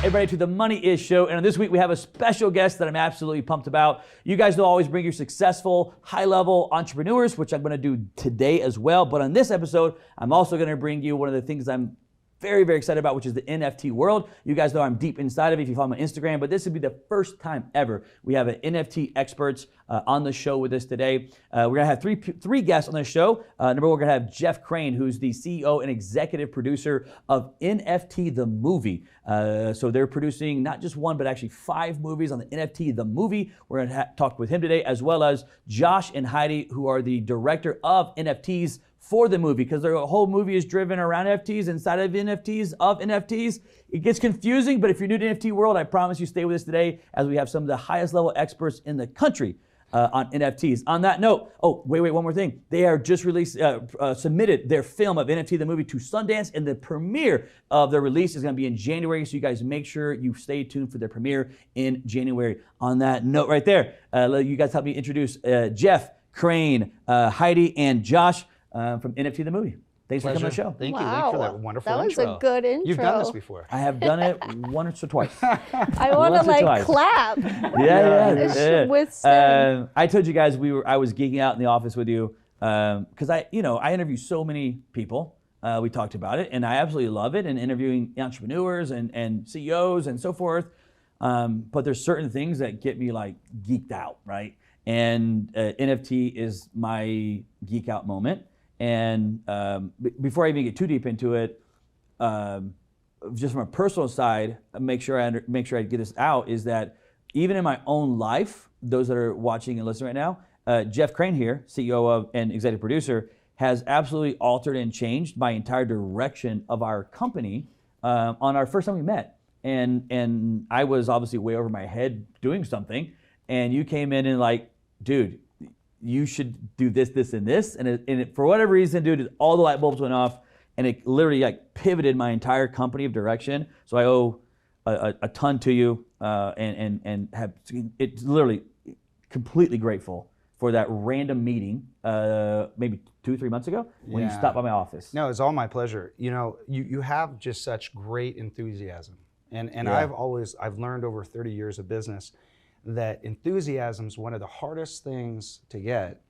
Everybody to the Money Is Show, and this week we have a special guest that I'm absolutely pumped about. You guys will always bring your successful, high-level entrepreneurs, which I'm going to do today as well. But on this episode, I'm also going to bring you one of the things I'm very, very excited about, which is the NFT world. You guys know I'm deep inside of it if you follow my Instagram, but this would be the first time ever we have an NFT experts on the show with us today. We're gonna have three guests on the show. Number one, we're gonna have Jeff Crane, who's the CEO and executive producer of NFT The Movie. So they're producing not just one, but actually 5 movies on the NFT The Movie. We're gonna talk with him today, as well as Josh and Hieidi, who are the director of NFTs for the movie, because their whole movie is driven around NFTs, inside of NFTs. It gets confusing, but if you're new to NFT world, I promise you stay with us today as we have some of the highest level experts in the country on NFTs. On that note, wait, one more thing. They are just released, submitted their film of NFT The Movie to Sundance, and the premiere of their release is gonna be in January, so you guys make sure you stay tuned for their premiere in January. On that note right there, you guys help me introduce Jeff, Crane, Hieidi, and Josh from NFT The Movie. Thanks for coming on the show. Thank you. Thanks for that wonderful intro. That was a good intro. You've done this before. I have done it once or twice. I want to like clap. Yeah. With Sam. I told you guys I was geeking out in the office with you because I interview so many people. We talked about it, and I absolutely love it, and interviewing entrepreneurs and CEOs and so forth. But there's certain things that get me like geeked out, right? And NFT is my geek out moment. And before I even get too deep into it, just from a personal side, make sure I get this out, is that even in my own life, those that are watching and listening right now, Jeff Crane here, CEO of and executive producer, has absolutely altered and changed my entire direction of our company on our first time we met. And I was obviously way over my head doing something, and you came in and like, dude, you should do this, this, and this. And it, for whatever reason, dude, all the light bulbs went off, and it literally like pivoted my entire company of direction. So I owe a ton to you, and have it's literally completely grateful for that random meeting, maybe 2-3 months ago when you stopped by my office. No, it's all my pleasure. You know, you have just such great enthusiasm, and I've learned over 30 years of business that enthusiasm is one of the hardest things to get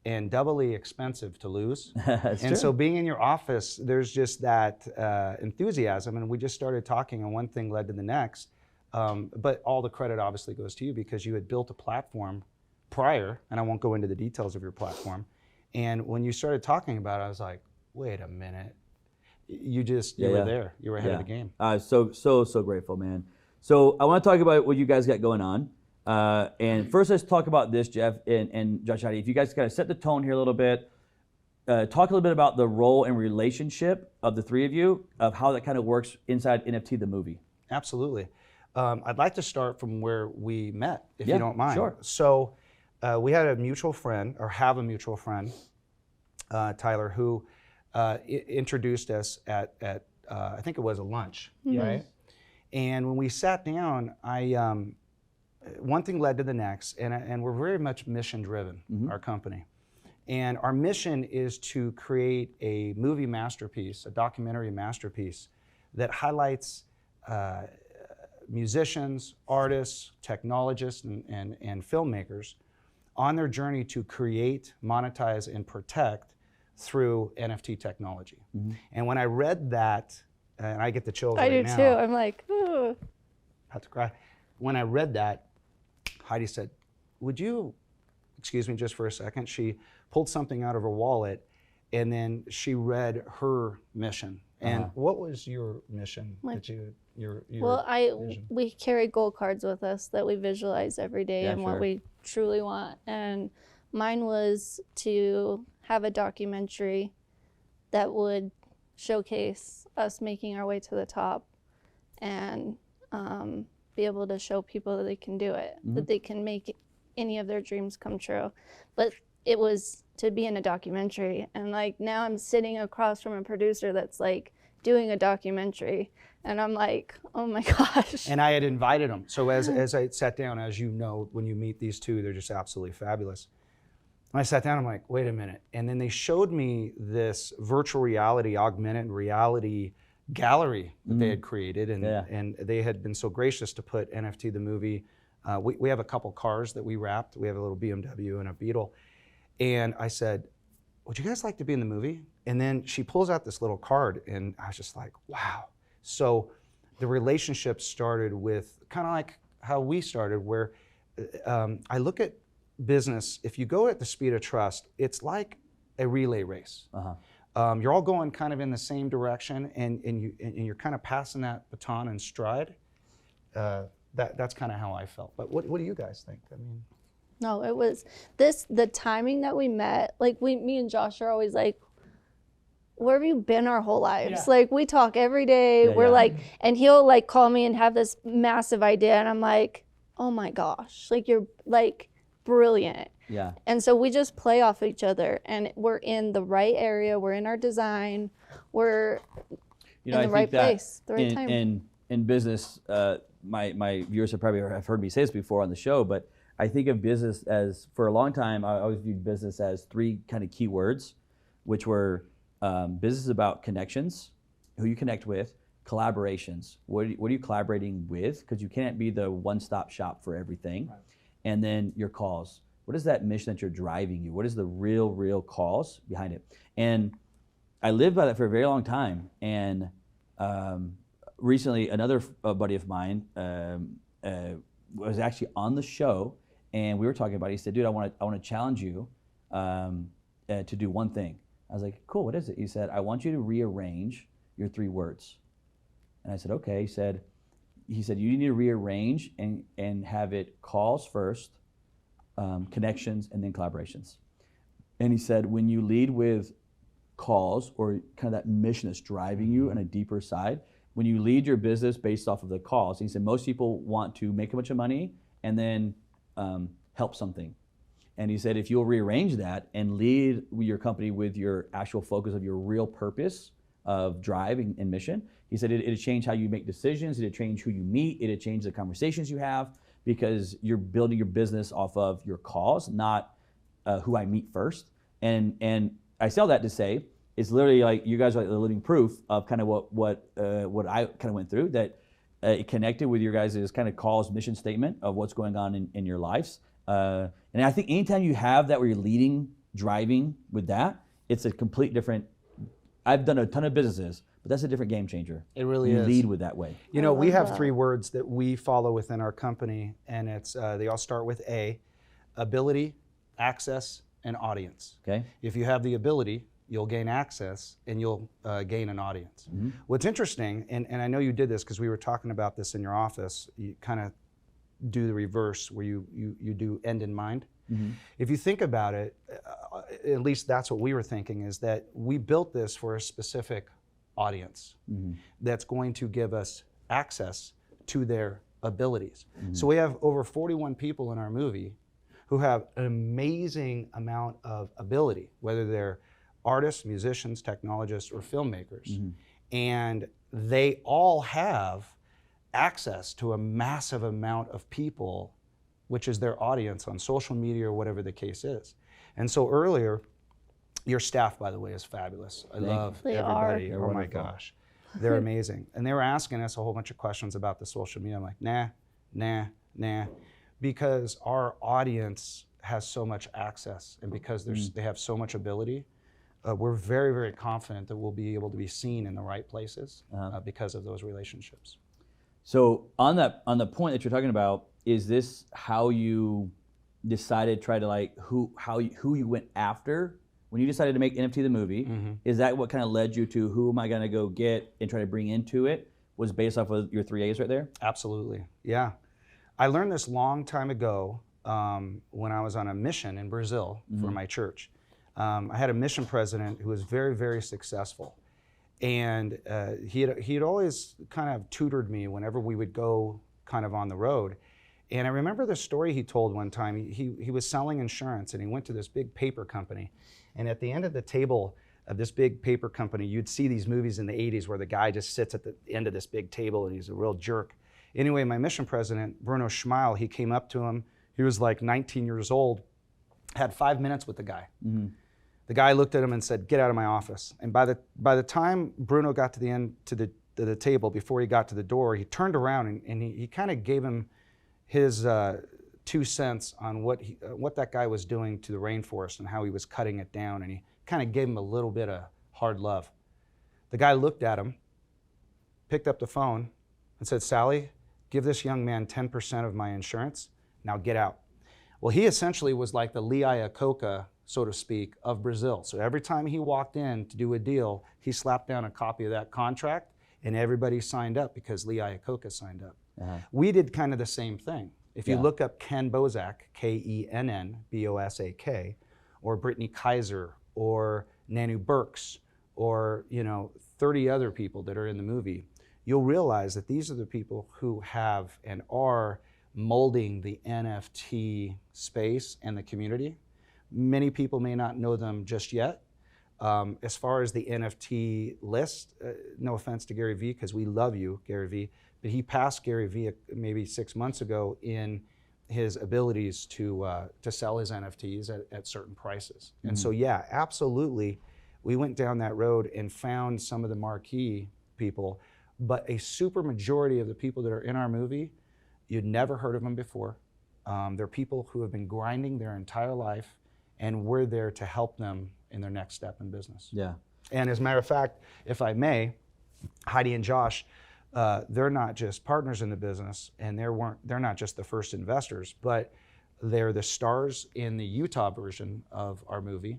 and doubly expensive to lose. That's and true. So being in your office, there's just that enthusiasm, and we just started talking, and one thing led to the next. But all the credit obviously goes to you, because you had built a platform prior, and I won't go into the details of your platform. And when you started talking about it, I was like, wait a minute. You were there. You were ahead of the game. So grateful, man. So I want to talk about what you guys got going on. And first, let's talk about this, Jeff and Josh Hieidi. If you guys kind of set the tone here a little bit, talk a little bit about the role and relationship of the three of you, of how that kind of works inside NFT The Movie. Absolutely. I'd like to start from where we met, if you don't mind. Sure. So we had a mutual friend, or have a mutual friend, Tyler, who introduced us at I think it was a lunch, right? And when we sat down, one thing led to the next, and we're very much mission-driven, our company. And our mission is to create a movie masterpiece, a documentary masterpiece, that highlights musicians, artists, technologists, and filmmakers on their journey to create, monetize, and protect through NFT technology. And when I read that, and I get the chills right now. I do too. I'm like, ooh. About to cry. When I read that, Hieidi said, would you excuse me just for a second? She pulled something out of her wallet, and then she read her mission. And what was your mission? Your vision? We carry goal cards with us that we visualize every day and what we truly want. And mine was to have a documentary that would showcase us making our way to the top, and be able to show people that they can do it, that they can make any of their dreams come true. But it was to be in a documentary, and like now I'm sitting across from a producer that's like doing a documentary, and I'm like, oh my gosh. And I had invited them. So as I sat down, as you know, when you meet these two, they're just absolutely fabulous. When I sat down, I'm like, wait a minute. And then they showed me this virtual reality, augmented reality gallery that they had created, and they had been so gracious to put NFT The Movie. We have a couple cars that we wrapped. We have a little BMW and a Beetle. And I said, would you guys like to be in the movie? And then she pulls out this little card, and I was just like, wow. So the relationship started with kind of like how we started, where I look at business, if you go at the speed of trust, it's like a relay race. You're all going kind of in the same direction, and you're kind of passing that baton in stride. That's kind of how I felt. But what do you guys think? I mean, no, it was the timing that we met. Like me and Josh are always like, where have you been our whole lives? Like we talk every day. We're like, and he'll like call me and have this massive idea, and I'm like, oh my gosh, like you're like brilliant. Yeah. And so we just play off each other, and we're in the right area. We're in our design. We're in the right place, the right time. In business, my viewers have probably heard me say this before on the show, but I think of business as, for a long time, I always viewed business as three kind of key words, which were business is about connections, who you connect with, collaborations, what are you collaborating with? Because you can't be the one-stop shop for everything. Right. And then your cause. What is that mission that you're driving you? What is the real cause behind it? And I lived by that for a very long time. And recently, another buddy of mine was actually on the show, and we were talking about it. He said, dude, I want to challenge you to do one thing. I was like, cool, what is it? He said, I want you to rearrange your 3 words. And I said, okay. He said, you need to rearrange and have it calls first, connections, and then collaborations. And he said, when you lead with calls, or kind of that mission that's driving you on a deeper side, when you lead your business based off of the calls, he said, most people want to make a bunch of money and then help something. And he said, if you'll rearrange that and lead your company with your actual focus of your real purpose of drive and mission, he said it'd change how you make decisions, it'd change who you meet, it'd change the conversations you have, because you're building your business off of your cause, not who I meet first. And I say all that to say, it's literally like you guys are like the living proof of kind of what I kind of went through, that it connected with your guys' kind of cause, mission statement of what's going on in your lives. And I think anytime you have that where you're leading, driving with that, it's a complete different, I've done a ton of businesses, but that's a different game changer. It really is. You lead with that way. You know, we have 3 words that we follow within our company, and it's they all start with A: ability, access, and audience. Okay. If you have the ability, you'll gain access, and you'll gain an audience. Mm-hmm. What's interesting, and I know you did this because we were talking about this in your office, you kind of do the reverse where you do end in mind. Mm-hmm. If you think about it, at least that's what we were thinking, is that we built this for a specific audience that's going to give us access to their abilities. So we have over 41 people in our movie who have an amazing amount of ability, whether they're artists, musicians, technologists, or filmmakers. And they all have access to a massive amount of people, which is their audience on social media or whatever the case is. And so earlier, your staff, by the way, is fabulous. I love everybody. Oh my gosh, they're amazing. And they were asking us a whole bunch of questions about the social media. I'm like, nah, because our audience has so much access, and because they have so much ability, we're very, very confident that we'll be able to be seen in the right places because of those relationships. So on the point that you're talking about, is this how you decided, try to like who you went after when you decided to make NFT The Movie? Is that what kind of led you to who am I going to go get and try to bring into it? Was based off of your 3 A's right there? Absolutely, yeah. I learned this long time ago when I was on a mission in Brazil for my church. I had a mission president who was very, very successful. And he had always kind of tutored me whenever we would go kind of on the road. And I remember the story he told one time. He was selling insurance, and he went to this big paper company. And at the end of the table of this big paper company, you'd see these movies in the 80s where the guy just sits at the end of this big table and he's a real jerk. Anyway, my mission president, Bruno Schmeil, he came up to him. He was like 19 years old, had 5 minutes with the guy. The guy looked at him and said, "Get out of my office." And by the time Bruno got to the end, to the table before he got to the door, he turned around and he kind of gave him his 2 cents on what that guy was doing to the rainforest and how he was cutting it down, and he kind of gave him a little bit of hard love. The guy looked at him, picked up the phone, and said, "Sally, give this young man 10% of my insurance. Now get out." Well, he essentially was like the Lee Iacocca, so to speak, of Brazil. So every time he walked in to do a deal, he slapped down a copy of that contract, and everybody signed up because Lee Iacocca signed up. We did kind of the same thing. If you look up Ken Bosak, Kenn Bosak, or Brittany Kaiser, or Nanu Burks, or 30 other people that are in the movie, you'll realize that these are the people who have and are molding the NFT space and the community. Many people may not know them just yet. As far as the NFT list, no offense to Gary Vee, because we love you, Gary Vee, but he passed Gary Vee maybe 6 months ago in his abilities to sell his NFTs at certain prices. And so, yeah, absolutely, we went down that road and found some of the marquee people, but a super majority of the people that are in our movie, you'd never heard of them before. They're people who have been grinding their entire life, and we're there to help them in their next step in business. Yeah. And as a matter of fact, if I may, Hieidi and Josh, they're not just partners in the business, and they're not just the first investors, but they're the stars in the Utah version of our movie.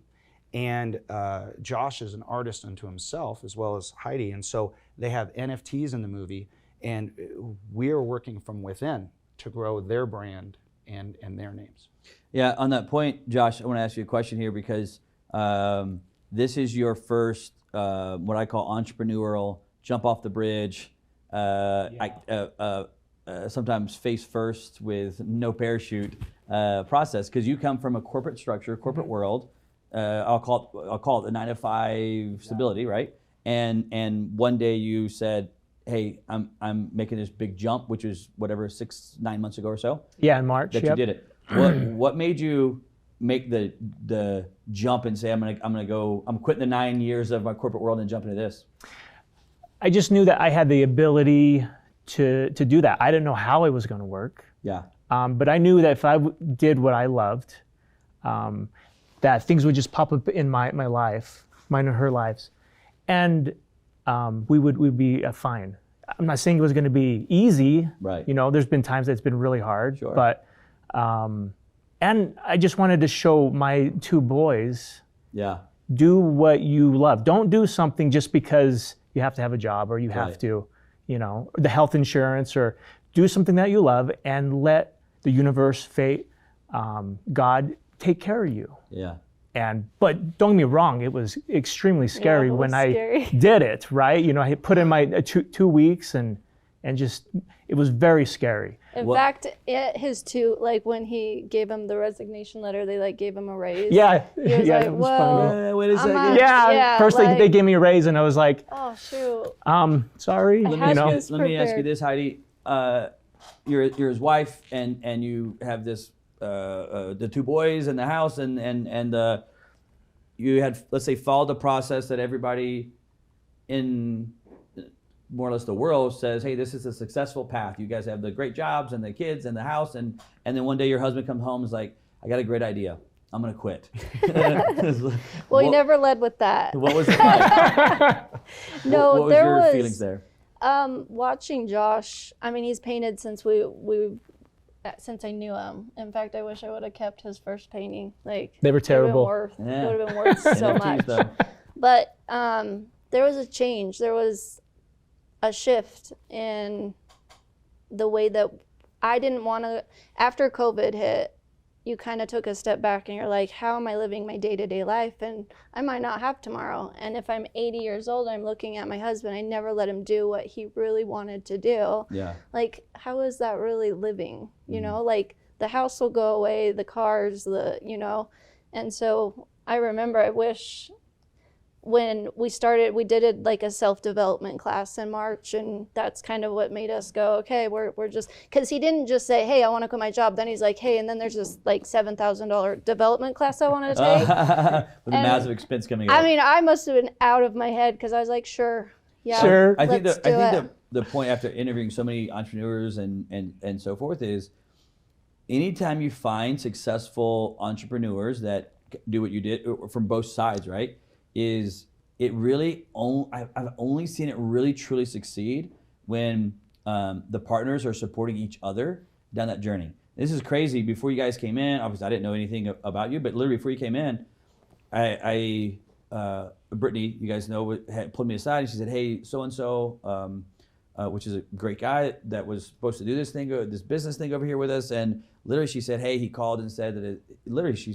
And Josh is an artist unto himself, as well as Hieidi. And so they have NFTs in the movie, and we are working from within to grow their brand and their names. Yeah, on that point, Josh, I want to ask you a question here, because this is your first, what I call entrepreneurial, jump off the bridge, sometimes face first with no parachute process, because you come from a corporate structure, corporate world. I'll call it the 9-to-5 stability, right? And one day you said, "Hey, I'm making this big jump," which is whatever 6-9 months ago or so. Yeah, in March. That you did it. What made you make the jump and say, I'm quitting the 9 years of my corporate world and jumping into this? I just knew that I had the ability to do that. I didn't know how it was going to work. Yeah. But I knew that if I did what I loved, that things would just pop up in my life, mine and her lives, and we'd be fine. I'm not saying it was going to be easy. Right. There's been times that it's been really hard. Sure. But and I just wanted to show my 2 boys. Yeah. Do what you love. Don't do something just because you have to have a job or you have to, the health insurance, or do something that you love and let the universe, fate, God take care of you. Yeah. But don't get me wrong, it was extremely scary when I did it, right? I put in my 2 weeks and just, it was very scary. In fact, his 2, like when he gave him the resignation letter, they gave him a raise. Yeah. He was like, "Whoa, wait a second. Yeah, first they gave me a raise and I was like, oh shoot. Sorry. Let me ask you this, Hieidi. You're his wife, and you have this the 2 boys in the house, and you had, let's say, followed the process that everybody in more or less the world says, hey, this is a successful path. You guys have the great jobs and the kids and the house, and then one day your husband comes home and is like, I got a great idea. I'm gonna quit. Well, he never led with that. What was it like? No, what was your feelings there? Watching Josh, he's painted since since I knew him. In fact, I wish I would have kept his first painting. Like, they were terrible. It would have been worth so much. But there was a change. There was a shift in the way that I didn't want to. After COVID hit, you kind of took a step back and you're like, how am I living my day-to-day life? And I might not have tomorrow. And if I'm 80 years old, I'm looking at my husband, I never let him do what he really wanted to do. Yeah. Like, how is that really living? Like, the house will go away, the cars, and so I remember, I wish when we started, we did it like a self-development class in March, and that's kind of what made us go, okay, we're just, because he didn't just say, hey, I want to quit my job. Then he's like, hey, and then there's this like $7,000 development class I want to take. With a massive expense coming up. I must have been out of my head, because I was like, sure, Yeah, Sure. I think let's the, I do think it. the point after interviewing so many entrepreneurs and so forth is, anytime you find successful entrepreneurs that do what you did from both sides, right? Is it really? I've only seen it really truly succeed when the partners are supporting each other down that journey. This is crazy. Before you guys came in, obviously I didn't know anything about you, but literally before you came in, Brittany, you guys know, had pulled me aside and she said, "Hey, so and so, which is a great guy that was supposed to do this thing, this business thing over here with us." And literally, she said, "Hey," he called and said that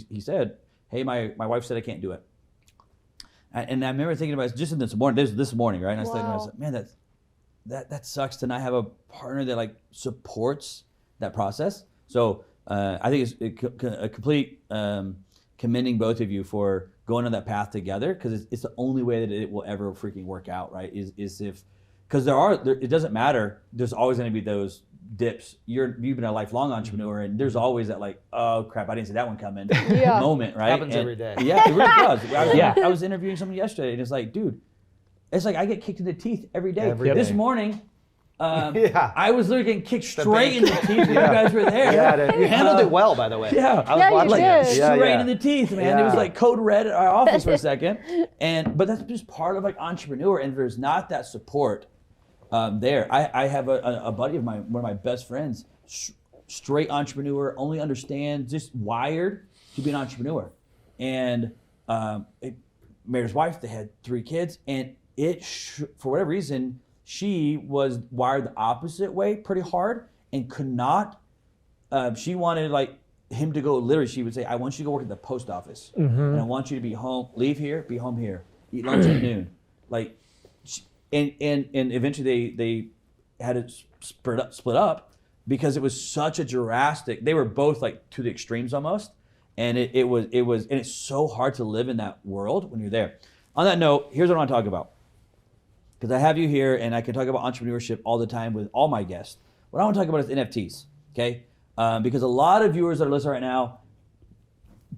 he said, "Hey, my wife said I can't do it." And I remember thinking about it just in this morning. This morning, right? And I was thinking, I was like, man, that sucks to not have a partner that like supports that process. So I think it's a complete commending both of you for going on that path together, because it's the only way that it will ever freaking work out, right? Is if, because it doesn't matter. There's always going to be those dips. You've been a lifelong entrepreneur, and there's always that like, oh crap, I didn't see that one coming moment, right? Happens every day. Yeah, it really does. I was interviewing someone yesterday, and it's like, dude, it's like I get kicked in the teeth every day. This morning, I was literally getting kicked straight in the teeth. You guys were there. You handled it well, by the way. Yeah, I was watching did. it. straight in the teeth, man. It was Yeah. like code red at our office for a second, but that's just part of like entrepreneur. And if there's not that support there, I have a buddy of mine, one of my best friends, straight entrepreneur, only understands, just wired to be an entrepreneur, and married his wife. They had 3 kids, and for whatever reason, she was wired the opposite way pretty hard and could not. She wanted like him to go. Literally, she would say, "I want you to go work at the post office, and I want you to be home. Leave here, be home here. Eat lunch at noon." Like, and eventually they had it split up because it was such a drastic. They were both like to the extremes almost, and it was and it's so hard to live in that world when you're there. On that note, here's what I want to talk about, because I have you here and I can talk about entrepreneurship all the time with all my guests. What I want to talk about is NFTs, okay? Because a lot of viewers that are listening right now,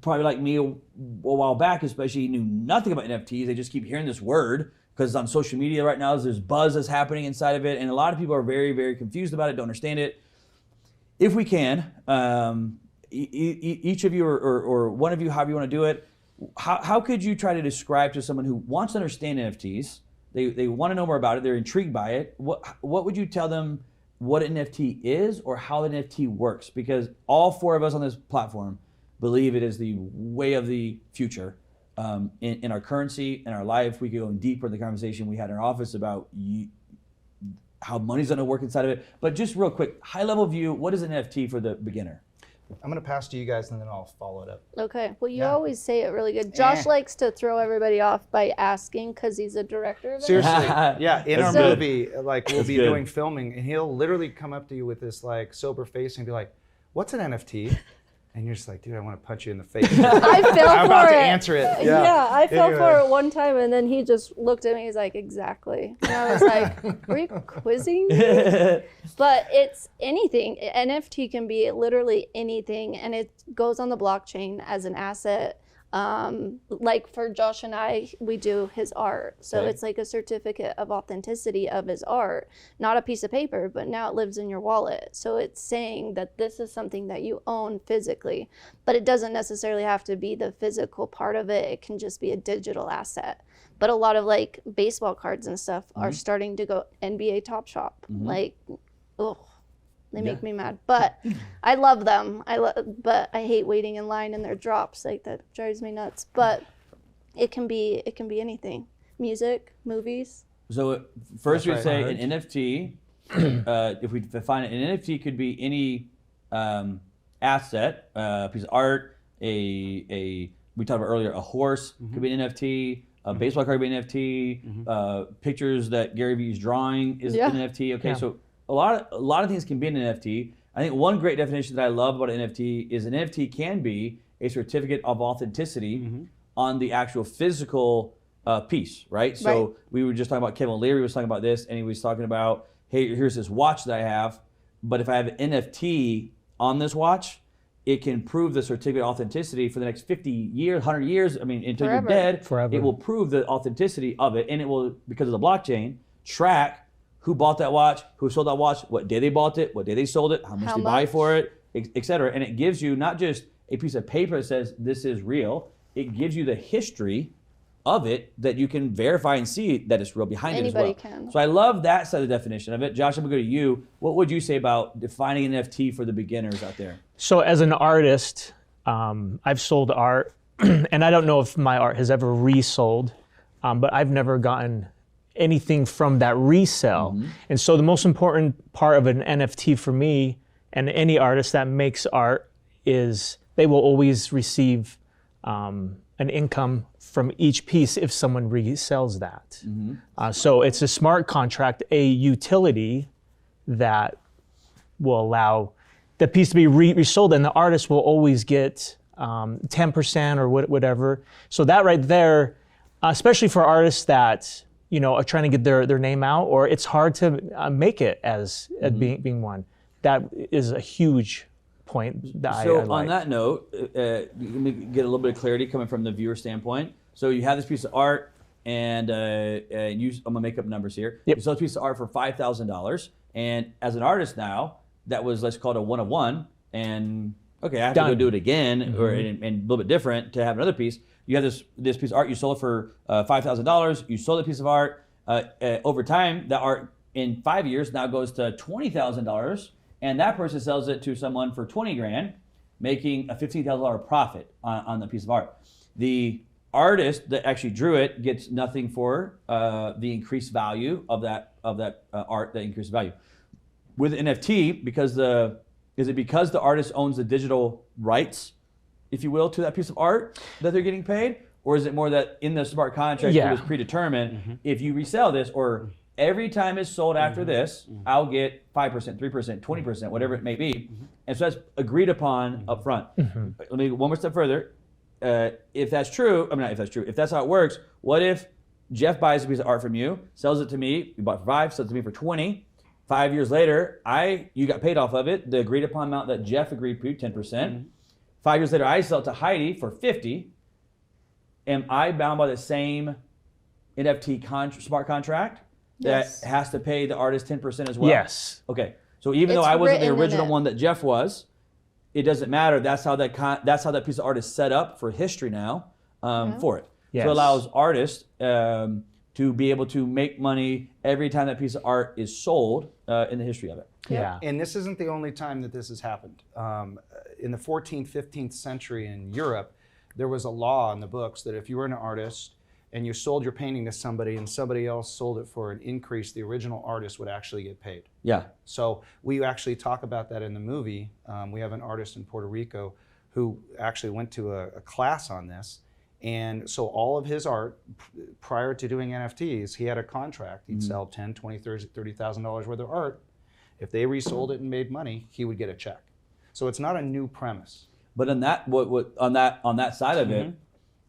probably like me a while back especially, knew nothing about NFTs. They just keep hearing this word because on social media right now, there's buzz that's happening inside of it, and a lot of people are very, very confused about it, don't understand it. If we can, each of you or one of you, however you want to do it, how could you try to describe to someone who wants to understand NFTs, they want to know more about it, they're intrigued by it, what would you tell them what an NFT is or how an NFT works? Because all 4 of us on this platform believe it is the way of the future in our currency, in our life. We could go deeper in the conversation we had in our office about how money's gonna work inside of it. But just real quick, high level view, what is an NFT for the beginner? I'm going to pass to you guys and then I'll follow it up. Okay. Well, you always say it really good. Josh likes to throw everybody off by asking because he's a director of it. Seriously, yeah. In our good. movie, like we'll be doing filming, and he'll literally come up to you with this like sober face and be like, "What's an NFT?" And you're just like, "Dude, I want to punch you in the face." I fell for I'm about it. to answer it. Yeah, I fell Anyway. for it one time, and then he just looked at me. He's like, "Exactly." And I was like, "Were you quizzing me?" But it's anything. NFT can be literally anything, and it goes on the blockchain as an asset. Like for Josh and I, we do his art. So it's like a certificate of authenticity of his art, not a piece of paper, but now it lives in your wallet. So it's saying that this is something that you own physically, but it doesn't necessarily have to be the physical part of it. It can just be a digital asset. But a lot of like baseball cards and stuff are starting to go NBA Top Shop. Like, they make me mad, but I love them. But I hate waiting in line and their drops. Like that drives me nuts. But it can be anything. Music, movies. So first we'd right. say an NFT, if we define it, an NFT could be any asset, a piece of art, we talked about earlier, a horse could be an NFT, a baseball card could be an NFT, pictures that Gary Vee's drawing is an NFT. Okay, so a lot of things can be an NFT. I think one great definition that I love about an NFT is an NFT can be a certificate of authenticity on the actual physical piece, right? So we were just talking about Kevin Leary was talking about this, and he was talking about, hey, here's this watch that I have, but if I have an NFT on this watch, it can prove the certificate of authenticity for the next 50 years, 100 years. I mean, until you're dead, Forever. it will prove the authenticity of it, and it will, because of the blockchain, track who bought that watch, who sold that watch, what day they bought it, what day they sold it, how much they buy for it, et cetera. And it gives you not just a piece of paper that says this is real, it gives you the history of it that you can verify and see that it's real behind it as well. Anybody can. So I love that side of the definition of it. Josh, I'm gonna go to you. What would you say about defining an NFT for the beginners out there? So as an artist, I've sold art, and I don't know if my art has ever resold, but I've never gotten anything from that resell. And so the most important part of an NFT for me and any artist that makes art is they will always receive an income from each piece if someone resells that. So it's a smart contract, a utility that will allow the piece to be resold, and the artist will always get 10% or whatever. So that right there, especially for artists that are trying to get their name out, or it's hard to make it as being one. That is a huge point that I like. On that note, let me get a little bit of clarity coming from the viewer standpoint. So you have this piece of art, and I'm gonna make up numbers here. Yep. You sold a piece of art for $5,000, and as an artist now, that was, let's call it a 1 of 1, and okay, I have to go do it again, or and a little bit different to have another piece. You have this piece of art, you sold it for $5,000. You sold a piece of art. Over time, that art in 5 years now goes to $20,000, and that person sells it to someone for 20 grand, making a $15,000 profit on the piece of art. The artist that actually drew it gets nothing for the increased value of that art, that increased value. With NFT, because the artist owns the digital rights, if you will, to that piece of art that they're getting paid? Or is it more that in the smart contract it was predetermined, if you resell this, or every time it's sold after this, I'll get 5%, 3%, 20%, whatever it may be. And so that's agreed upon up front. Let me go one more step further. If that's true, if that's how it works, what if Jeff buys a piece of art from you, sells it to me, you bought it for 5, sells it to me for 20, 5 years later, you got paid off of it, the agreed upon amount that Jeff agreed to, 10%. 5 years later, I sell it to Hieidi for 50. Am I bound by the same NFT smart contract that has to pay the artist 10% as well? Yes. Okay. So even though I wasn't the original one that Jeff was, it doesn't matter. That's how that piece of art is set up for history now for it. Yes. So it allows artists to be able to make money every time that piece of art is sold in the history of it. Yeah. And this isn't the only time that this has happened. In the 14th, 15th century in Europe, there was a law in the books that if you were an artist and you sold your painting to somebody and somebody else sold it for an increase, the original artist would actually get paid. Yeah. So we actually talk about that in the movie. We have an artist in Puerto Rico who actually went to a class on this. And so all of his art, prior to doing NFTs, he had a contract. He'd sell $10,000, $20,000, $30,000 worth of art. If they resold it and made money, he would get a check. So it's not a new premise. But on that side of it,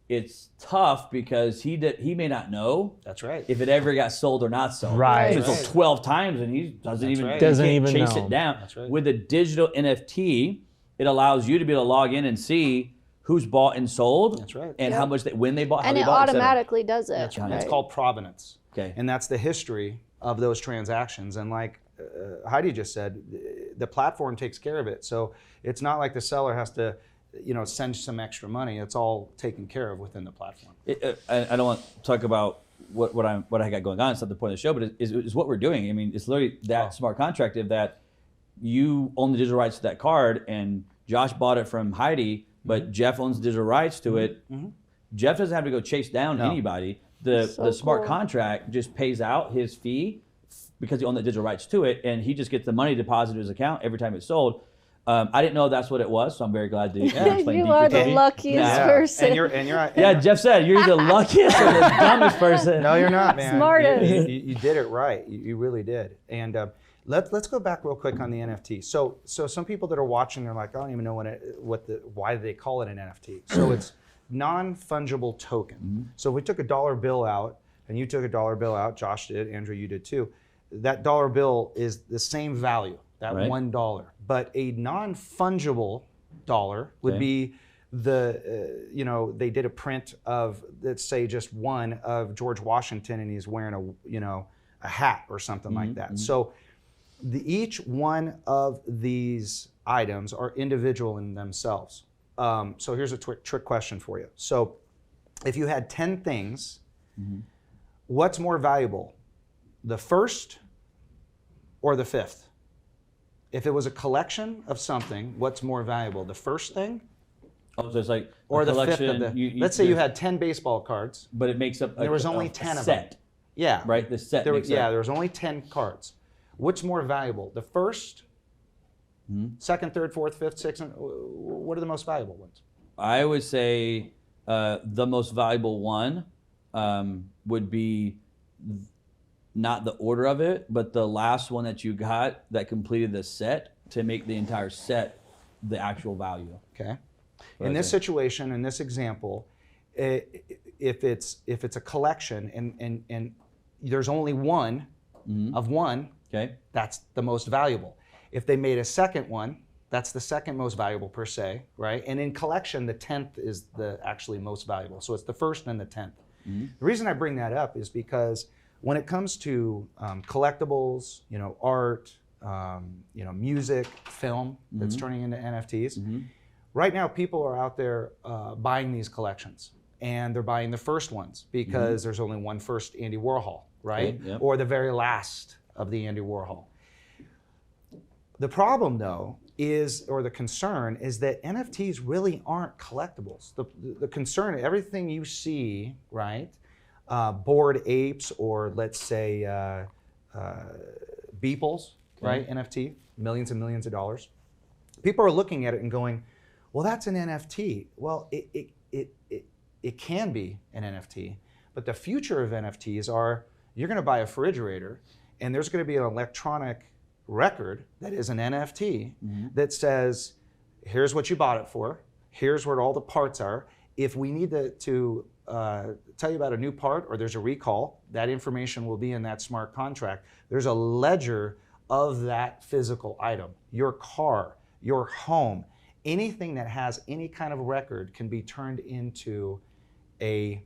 it's tough because he may not know. That's right. If it ever got sold or not sold. Right. It's sold 12 times and he doesn't even chase know. it down. That's right. With a digital NFT, it allows you to be able to log in and see who's bought and sold. That's right. And how much when they bought, how and they it bought, automatically does it. That's right. It's called provenance. Okay. And that's the history of those transactions. And like Hieidi just said, the platform takes care of it. So it's not like the seller has to, send some extra money. It's all taken care of within the platform. I don't want to talk about what I got going on. It's not the point of the show, but it's what we're doing. I mean, it's literally that smart contract of that you own the digital rights to that card, and Josh bought it from Hieidi, but Jeff owns the digital rights to it. Jeff doesn't have to go chase down anybody. The smart contract just pays out his fee because he owns the digital rights to it, and he just gets the money deposited to his account every time it's sold. I didn't know that's what it was, so I'm very glad to explain You deeper are to the me. luckiest person. And you're Yeah, Jeff said you're the luckiest or the dumbest person. No, you're not, man. Smartest. You did it right. You really did. And let's go back real quick on the NFT. So some people that are watching, they're like, I don't even know why they call it an NFT. So it's non-fungible token. So if we took a dollar bill out, and you took a dollar bill out, Josh did, Andrew, you did too. That dollar bill is the same value, that $1. But a non-fungible dollar would be they did a print of, let's say, just one of George Washington, and he's wearing a hat or something like that. So each one of these items are individual in themselves. So here's a trick question for you. So if you had 10 things, what's more valuable, the first or the fifth? If it was a collection of something, what's more valuable, the first thing Oh, so it's like or a the fifth collection. of the? Let's say you had 10 baseball cards. but it makes up. There was only 10 of set, them. Yeah. right? The set. There, makes yeah, up. there was only 10 cards. What's more valuable, the first, second, third, fourth, fifth, sixth? What are the most valuable ones? I would say the most valuable one would be not the order of it, but the last one that you got that completed the set to make the entire set the actual value. Okay. In this situation, in this example, if it's a collection and there's only one of one, Okay. that's the most valuable. If they made a second one, that's the second most valuable per se, right? And in collection, the 10th is the actually most valuable. So it's the first and the 10th. The reason I bring that up is because when it comes to collectibles, art, music, film that's turning into NFTs, right now people are out there buying these collections, and they're buying the first ones because there's only one first Andy Warhol, right? Okay, yep. Or the very last of the Andy Warhol. The problem though is, or the concern is that NFTs really aren't collectibles. The concern, everything you see, right? Bored apes, or let's say Beeples, right? NFT, millions and millions of dollars. People are looking at it and going, well, that's an NFT. Well, it can be an NFT, but the future of NFTs are, you're gonna buy a refrigerator and there's gonna be an electronic record that is an NFT that says, here's what you bought it for, here's where all the parts are. If we need to tell you about a new part or there's a recall, that information will be in that smart contract. There's a ledger of that physical item. Your car, your home, anything that has any kind of record can be turned into a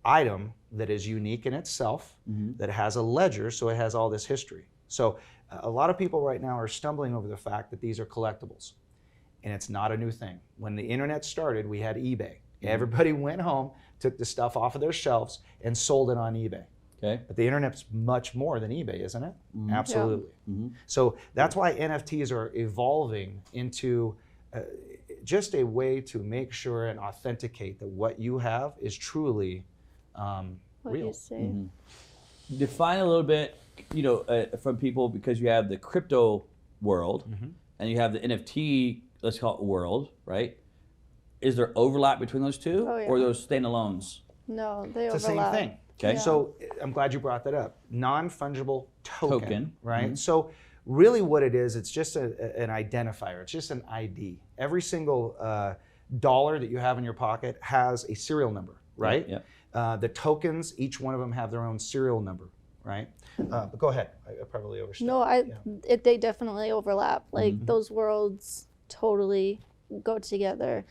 item that is unique in itself, that has a ledger, so it has all this history. So a lot of people right now are stumbling over the fact that these are collectibles, and it's not a new thing. When the internet started, we had eBay. Everybody went home, took the stuff off of their shelves, and sold it on eBay. Okay. But the internet's much more than eBay, isn't it? Absolutely. So that's why NFTs are evolving into just a way to make sure and authenticate that what you have is truly What real. you say. Define a little bit, from people, because you have the crypto world and you have the NFT, let's call it world, right? Is there overlap between those two, Oh, yeah. or are those standalones? No, they It's the overlap. same thing. Okay. Yeah. So I'm glad you brought that up. Non-fungible token, right? Mhm. So really what it is, it's just an identifier. It's just an ID. Every single dollar that you have in your pocket has a serial number, right? Yeah. The tokens, each one of them have their own serial number, right? But go ahead. I probably overstepped. No, they definitely overlap. Like those worlds totally go together.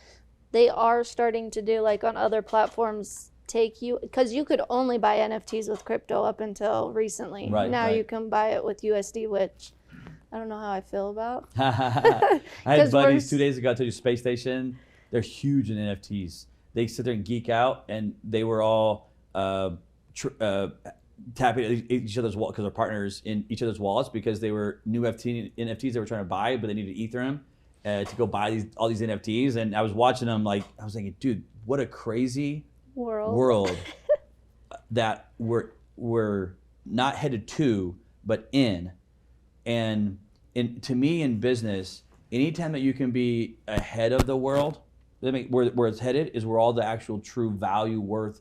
They are starting to do, like on other platforms, take you, because you could only buy NFTs with crypto up until recently. Right, now right. you can buy it with USD, which I don't know how I feel about. I had 'Cause buddies we're- 2 days ago. I told you Space Station. They're huge in NFTs. They sit there and geek out, and they were all tapping at each other's wallet because they're partners in each other's wallets, because they were new NFTs they were trying to buy, but they needed Ethereum to go buy all these NFTs. And I was watching them, like I was thinking, dude, what a crazy world that we're not headed to, but in. And to me, in business, anytime that you can be ahead of the world, where it's headed is where all the actual true value, worth,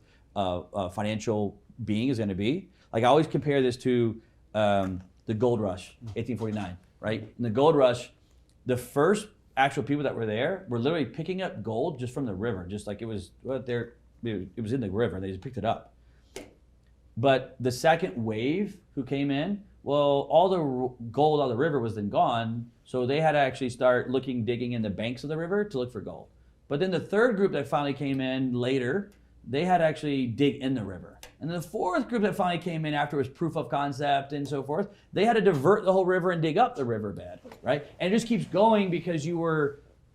financial being is going to be. Like I always compare this to the gold rush, 1849, right? In the gold rush, the first actual people that were there were literally picking up gold just from the river, just like it was in the river. They just picked it up. But the second wave who came in, well, all the gold out of the river was then gone, so they had to actually start digging in the banks of the river to look for gold. But then the third group that finally came in later, they had to actually dig in the river. And the fourth group that finally came in after was proof of concept and so forth, they had to divert the whole river and dig up the riverbed, right? And it just keeps going because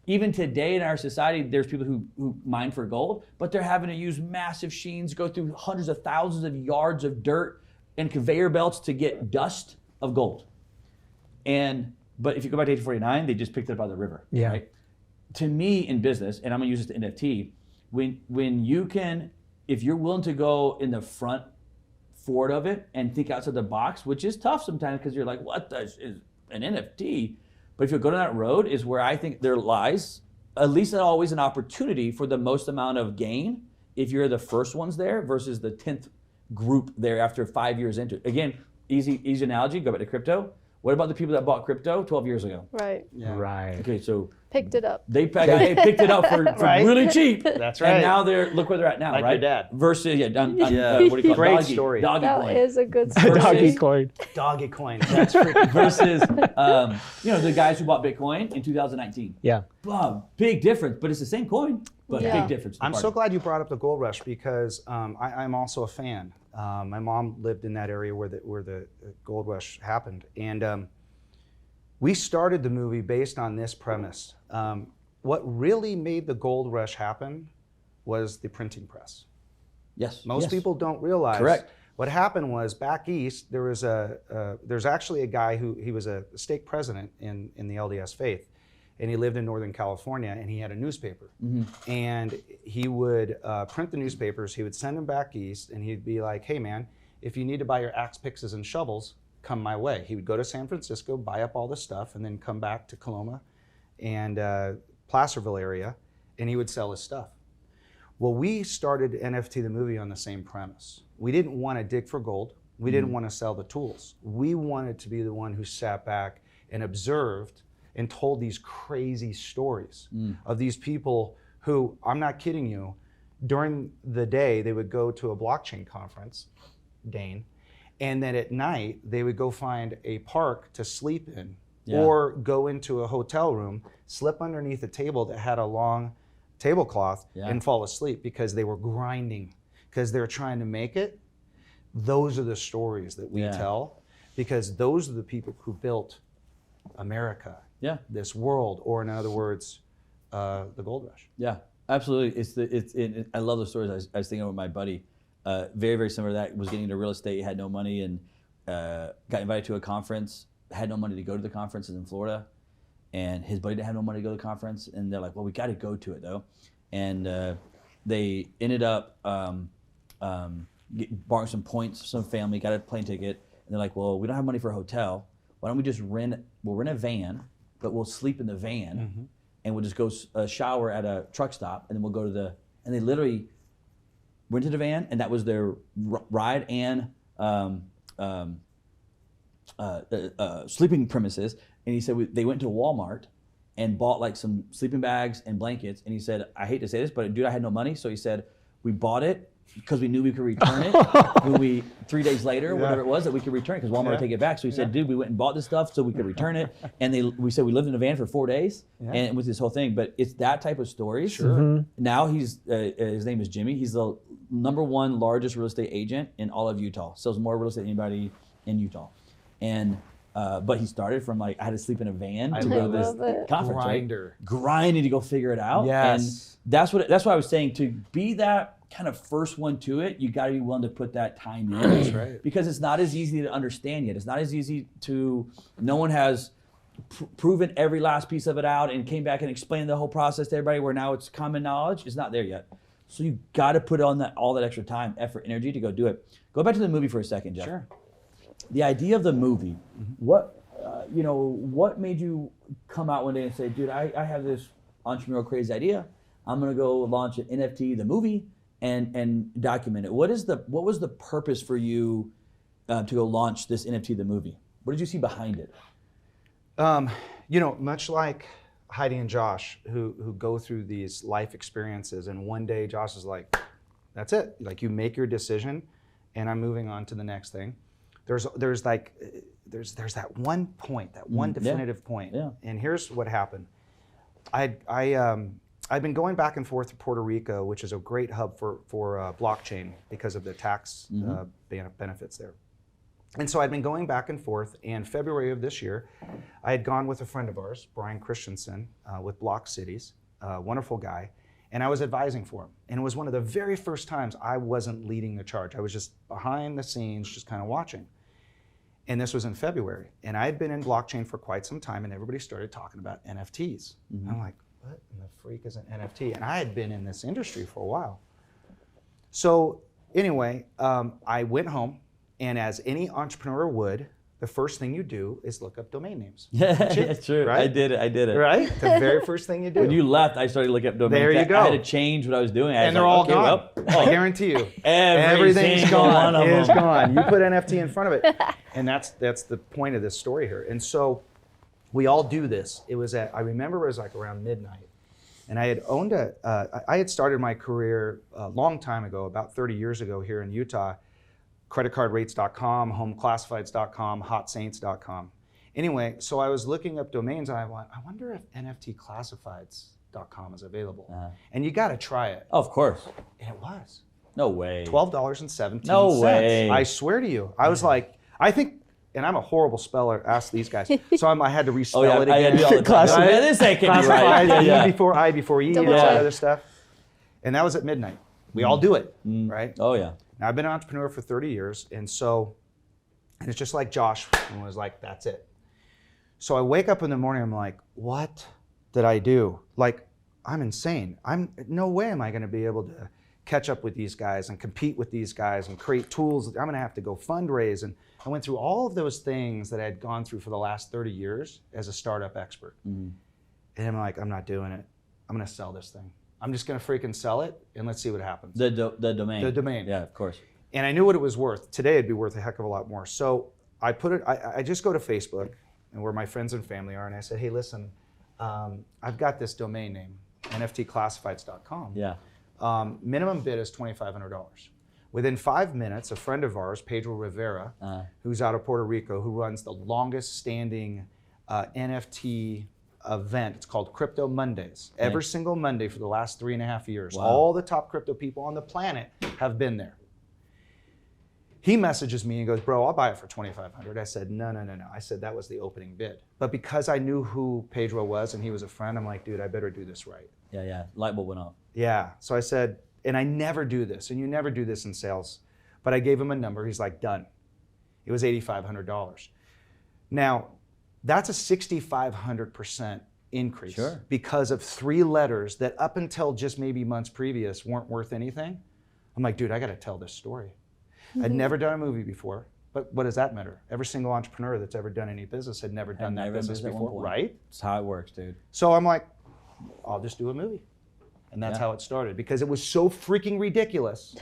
even today in our society, there's people who mine for gold, but they're having to use massive machines, go through hundreds of thousands of yards of dirt and conveyor belts to get dust of gold. But if you go back to 1849, they just picked it up out of the river, right? To me in business, and I'm gonna use this to NFT, when you can, if you're willing to go in the front forward of it and think outside the box, which is tough sometimes because you're like, what is an NFT? But if you go down that road is where I think there lies, at least always an opportunity for the most amount of gain if you're the first ones there versus the 10th group there after 5 years into it. Again, easy analogy, go back to crypto. What about the people that bought crypto 12 years ago? Right. Yeah. Right. Okay, so Picked it up. they picked it up for Right. really cheap. That's right. And now look where they're at now, Like right? your dad. Versus, what do you call it? Great Doggy, story. Doggy That coin. is a good story. Doggy coin. Doggy coin. That's freaking Versus, the guys who bought Bitcoin in 2019. Yeah. Big difference, but it's the same coin, but Yeah. big difference. I'm so glad you brought up the gold rush because I'm also a fan. My mom lived in that area where the gold rush happened, and we started the movie based on this premise. What really made the gold rush happen was the printing press. Yes. Most yes. people don't realize. Correct. What happened was back east there was there's actually a guy he was a stake president in the LDS faith, and he lived in Northern California, and he had a newspaper, and he would print the newspapers. He would send them back east, and he'd be like, "Hey man, if you need to buy your axe pixies and shovels, come my way." He would go to San Francisco, buy up all the stuff, and then come back to Coloma and Placerville area, and he would sell his stuff. Well, we started NFT the movie on the same premise. We didn't want to dig for gold. We didn't want to sell the tools. We wanted to be the one who sat back and observed and told these crazy stories of these people who, I'm not kidding you, during the day they would go to a blockchain conference, Dane, and then at night they would go find a park to sleep in or go into a hotel room, slip underneath a table that had a long tablecloth and fall asleep because they were grinding, because they're trying to make it. Those are the stories that we tell, because those are the people who built America, this world, or in other words, the gold rush. Yeah, absolutely. I love those stories. I was thinking with my buddy, very, very similar to that, was getting into real estate, had no money, and got invited to a conference, had no money to go to the conference in Florida, and his buddy had no money to go to the conference, and they're like, well, we got to go to it though. And they ended up borrowing some points, some family, got a plane ticket, and they're like, well, we don't have money for a hotel. Why don't we just rent a van, but we'll sleep in the van, and we'll just go shower at a truck stop, and then we'll go to and they literally rented a van, and that was their ride and sleeping premises. And he said they went to Walmart and bought like some sleeping bags and blankets. And he said, I hate to say this, but dude, I had no money. So he said, we bought it because we knew we could return it when 3 days later, whatever it was, that we could return it because Walmart would take it back. So he said, dude, we went and bought this stuff so we could return it. And we said we lived in a van for 4 days and with this whole thing. But it's that type of stories. Sure. Now his name is Jimmy. He's the #1 largest real estate agent in all of Utah. Sells more real estate than anybody in Utah. And but he started from like, I had to sleep in a van to go to this conference, Grinder. right? Grinding to go figure it out. Yes. And that's why I was saying, to be that kind of first one to it, you got to be willing to put that time in. That's right. Because it's not as easy to understand yet. It's not as easy no one has proven every last piece of it out and came back and explained the whole process to everybody where now it's common knowledge. It's not there yet. So you got to put on all that extra time, effort, energy to go do it. Go back to the movie for a second, Jeff. Sure. The idea of the movie, what made you come out one day and say, dude, I have this entrepreneurial crazy idea. I'm gonna go launch an NFT The Movie and document it. What was the purpose for you to go launch this NFT The Movie? What did you see behind it? Much like Hieidi and Josh, who go through these life experiences, and one day Josh is like, that's it. Like, you make your decision, and I'm moving on to the next thing. There's that one point, that one definitive point. Yeah. And here's what happened. I I'd been going back and forth to Puerto Rico, which is a great hub for blockchain because of the tax benefits there. And so I'd been going back and forth, and February of this year, I had gone with a friend of ours, Brian Christensen, with Block Cities, a wonderful guy, and I was advising for him. And it was one of the very first times I wasn't leading the charge. I was just behind the scenes, just kind of watching. And this was in February, and I had been in blockchain for quite some time, and everybody started talking about NFTs. And I'm like, what in the freak is an NFT? And I had been in this industry for a while. So anyway, I went home, and as any entrepreneur would, the first thing you do is look up domain names. Yeah, that's true. Right? I did it. Right? The very first thing you do. When you left, I started looking up domains. There you go. I had to change what I was doing. And they're all gone. I guarantee you. Everything's Everything's gone. gone. It's gone. You put NFT in front of it. And that's the point of this story here. And so we all do this. It was I remember it was like around midnight. And I had owned I had started my career a long time ago, about 30 years ago here in Utah, creditcardrates.com, homeclassifieds.com, hotsaints.com. Anyway, so I was looking up domains and I wonder if NFTclassifieds.com is available. And you got to try it. Of course. And it was. No way. $12.17. No way. I swear to you. I was like, I think, and I'm a horrible speller, ask these guys. So I had to respell it I again. do all the time. Man, this ain't can be right. Classified, E before I before E, Double all that check. other stuff. And that was at midnight. We all do it, right? Oh yeah. Now, I've been an entrepreneur for 30 years, and it's just like Josh was like, that's it. So I wake up in the morning, I'm like, what did I do? Like, I'm insane. No way am I gonna be able to catch up with these guys and compete with these guys and create tools. I'm gonna have to go fundraise. And I went through all of those things that I had gone through for the last 30 years as a startup expert. And I'm like, I'm not doing it. I'm gonna sell this thing. I'm just gonna freaking sell it and let's see what happens. The domain. The domain. Yeah, of course. And I knew what it was worth. Today it'd be worth a heck of a lot more. So I just go to Facebook and where my friends and family are, and I said, hey, listen, I've got this domain name, NFTclassifieds.com. Yeah. Minimum bid is $2,500. Within 5 minutes, a friend of ours, Pedro Rivera, who's out of Puerto Rico, who runs the longest standing NFT event. It's called Crypto Mondays. Every single Monday for the last 3.5 years. Wow. All the top crypto people on the planet have been there. He messages me and goes, bro, I'll buy it for $2,500. I said, no. I said, that was the opening bid. But because I knew who Pedro was and he was a friend, I'm like, dude, I better do this right. Yeah. Light bulb went off. Yeah. So I said, and I never do this, and you never do this in sales, but I gave him a number. He's like, done. It was $8,500. Now, that's a 6,500% increase because of 3 letters that up until just maybe months previous weren't worth anything. I'm like, dude, I got to tell this story. I'd never done a movie before, but what does that matter? Every single entrepreneur that's ever done any business had never done that business before, right? That's how it works, dude. So I'm like, I'll just do a movie. And that's how it started, because it was so freaking ridiculous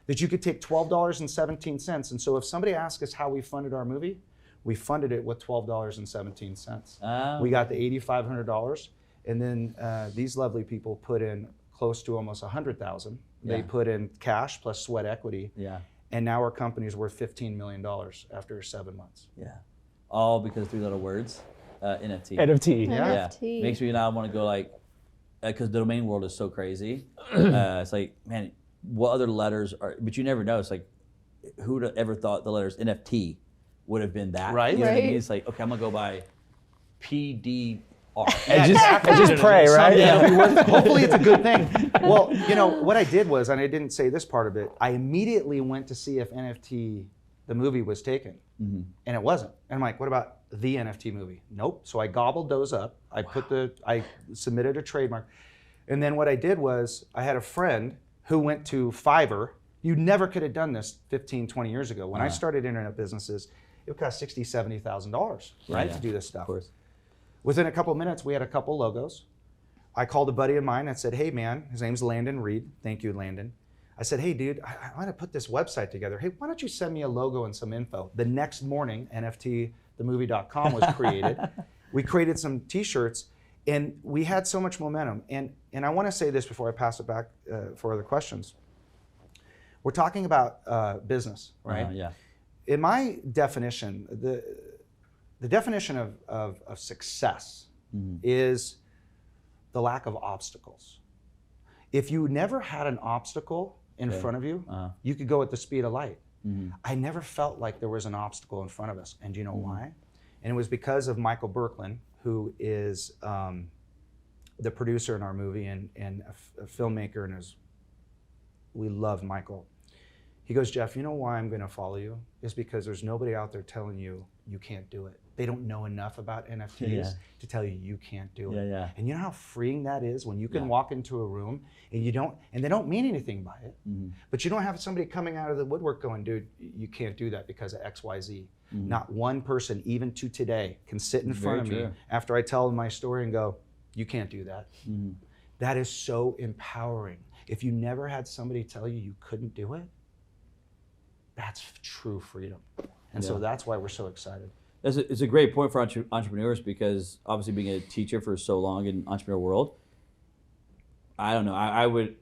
that you could take $12.17. And so if somebody asks us how we funded our movie, we funded it with $12.17. We got the $8,500, and then these lovely people put in close to almost $100,000. They put in cash plus sweat equity. Yeah. And now our company is worth $15 million after 7 months. Yeah. All because 3 little words, NFT. NFT. Yeah. NFT. Makes me now want to go like, because the domain world is so crazy. It's like, man, what other letters are, but you never know. It's like, who would have ever thought the letters NFT would have been that? Right. You know what I mean? Right. It's like, okay, I'm going to go by PDR. And just pray, right? Yeah. Hopefully it's a good thing. Well, you know, what I did was, and I didn't say this part of it, I immediately went to see if NFT The Movie was taken. And it wasn't. And I'm like, what about the NFT movie? Nope. So I gobbled those up. I submitted a trademark. And then what I did was, I had a friend who went to Fiverr. You never could have done this 15, 20 years ago. When I started internet businesses, it would cost $60,000, $70,000, right, to do this stuff. Of course. Within a couple minutes, we had a couple logos. I called a buddy of mine and said, hey man, his name's Landon Reed. Thank you, Landon. I said, hey dude, I want to put this website together. Hey, why don't you send me a logo and some info? The next morning, NFTthemovie.com was created. We created some t-shirts, and we had so much momentum. And I want to say this before I pass it back for other questions. We're talking about business, right? Yeah. In my definition, the definition of success is the lack of obstacles. If you never had an obstacle in front of you, you could go at the speed of light. I never felt like there was an obstacle in front of us. And do you know why? And it was because of Michael Berkland, who is the producer in our movie and a filmmaker, and we love Michael. He goes, Jeff, you know why I'm going to follow you? Is because there's nobody out there telling you you can't do it. They don't know enough about NFTs to tell you you can't do it. And you know how freeing that is when you can walk into a room and they don't mean anything by it, but you don't have somebody coming out of the woodwork going, dude, you can't do that because of X, Y, Z. Not one person, even to today, can sit in front of me after I tell them my story and go, you can't do that. That is so empowering. If you never had somebody tell you couldn't do it, that's true freedom. And so that's why we're so excited. It's a great point for entrepreneurs, because obviously being a teacher for so long in the entrepreneurial world, I don't know, I would,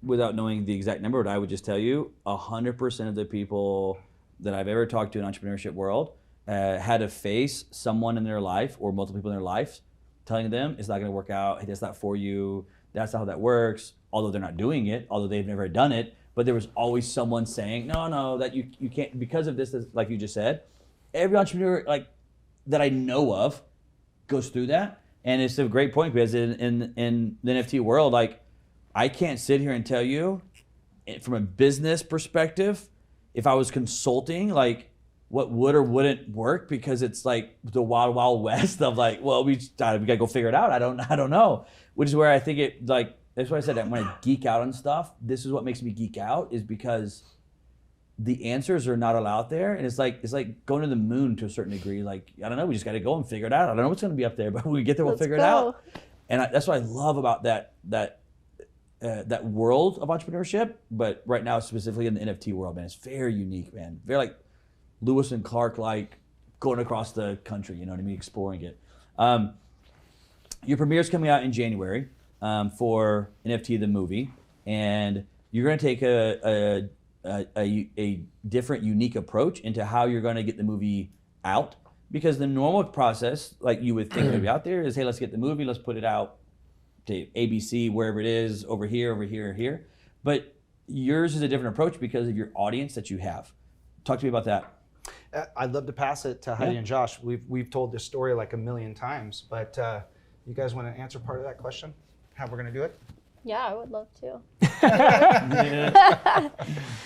without knowing the exact number, but I would just tell you 100% of the people that I've ever talked to in the entrepreneurship world had to face someone in their life or multiple people in their life telling them it's not going to work out, hey, that's not for you, that's not how that works, although they're not doing it, although they've never done it, but there was always someone saying, no, that you can't, because of this, like you just said. Every entrepreneur like that I know of goes through that. And it's a great point, because in the NFT world, like, I can't sit here and tell you from a business perspective, if I was consulting, like what would or wouldn't work, because it's like the wild, wild west of like, well, we gotta go figure it out. I don't know. Which is where I think it, like, that's why I said that when I geek out on stuff, this is what makes me geek out, is because the answers are not all out there. And it's like going to the moon to a certain degree. Like, I don't know, we just got to go and figure it out. I don't know what's going to be up there, but when we get there, we'll figure it out. And that's what I love about that world of entrepreneurship. But right now, specifically in the NFT world, man, it's very unique, man. Very like Lewis and Clark, like going across the country, you know what I mean, exploring it. Your premiere is coming out in January for NFT The Movie, and you're going to take a different, unique approach into how you're going to get the movie out, because the normal process, like you would think would be out there, is, hey, let's get the movie, let's put it out to ABC, wherever it is, over here. But yours is a different approach because of your audience that you have. Talk to me about that. I'd love to pass it to Hieidi and Josh. We've told this story like a million times, but you guys want to answer part of that question? How we're going to do it? Yeah, I would love to.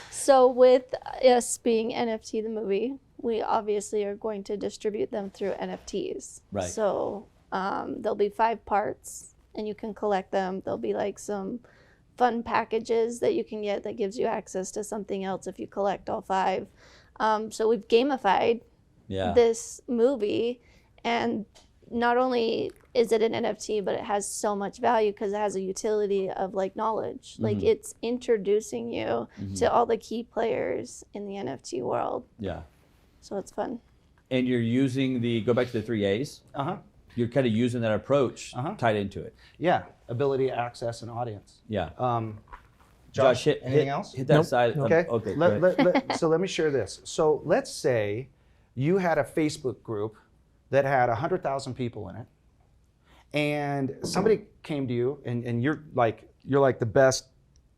So with us being NFT The Movie, we obviously are going to distribute them through NFTs. Right. So there'll be 5 parts and you can collect them. There'll be like some fun packages that you can get that gives you access to something else if you collect all 5. So we've gamified this movie, and not only is it an NFT, but it has so much value because it has a utility of like knowledge. Like it's introducing you to all the key players in the NFT world. Yeah. So it's fun. And you're using go back to the 3 A's. You're kind of using that approach tied into it. Yeah, ability, access, and audience. Yeah. Josh, anything else? Hit that side. Okay. Okay. So let me share this. So let's say you had a Facebook group that had 100,000 people in it, and somebody came to you, and you're like the best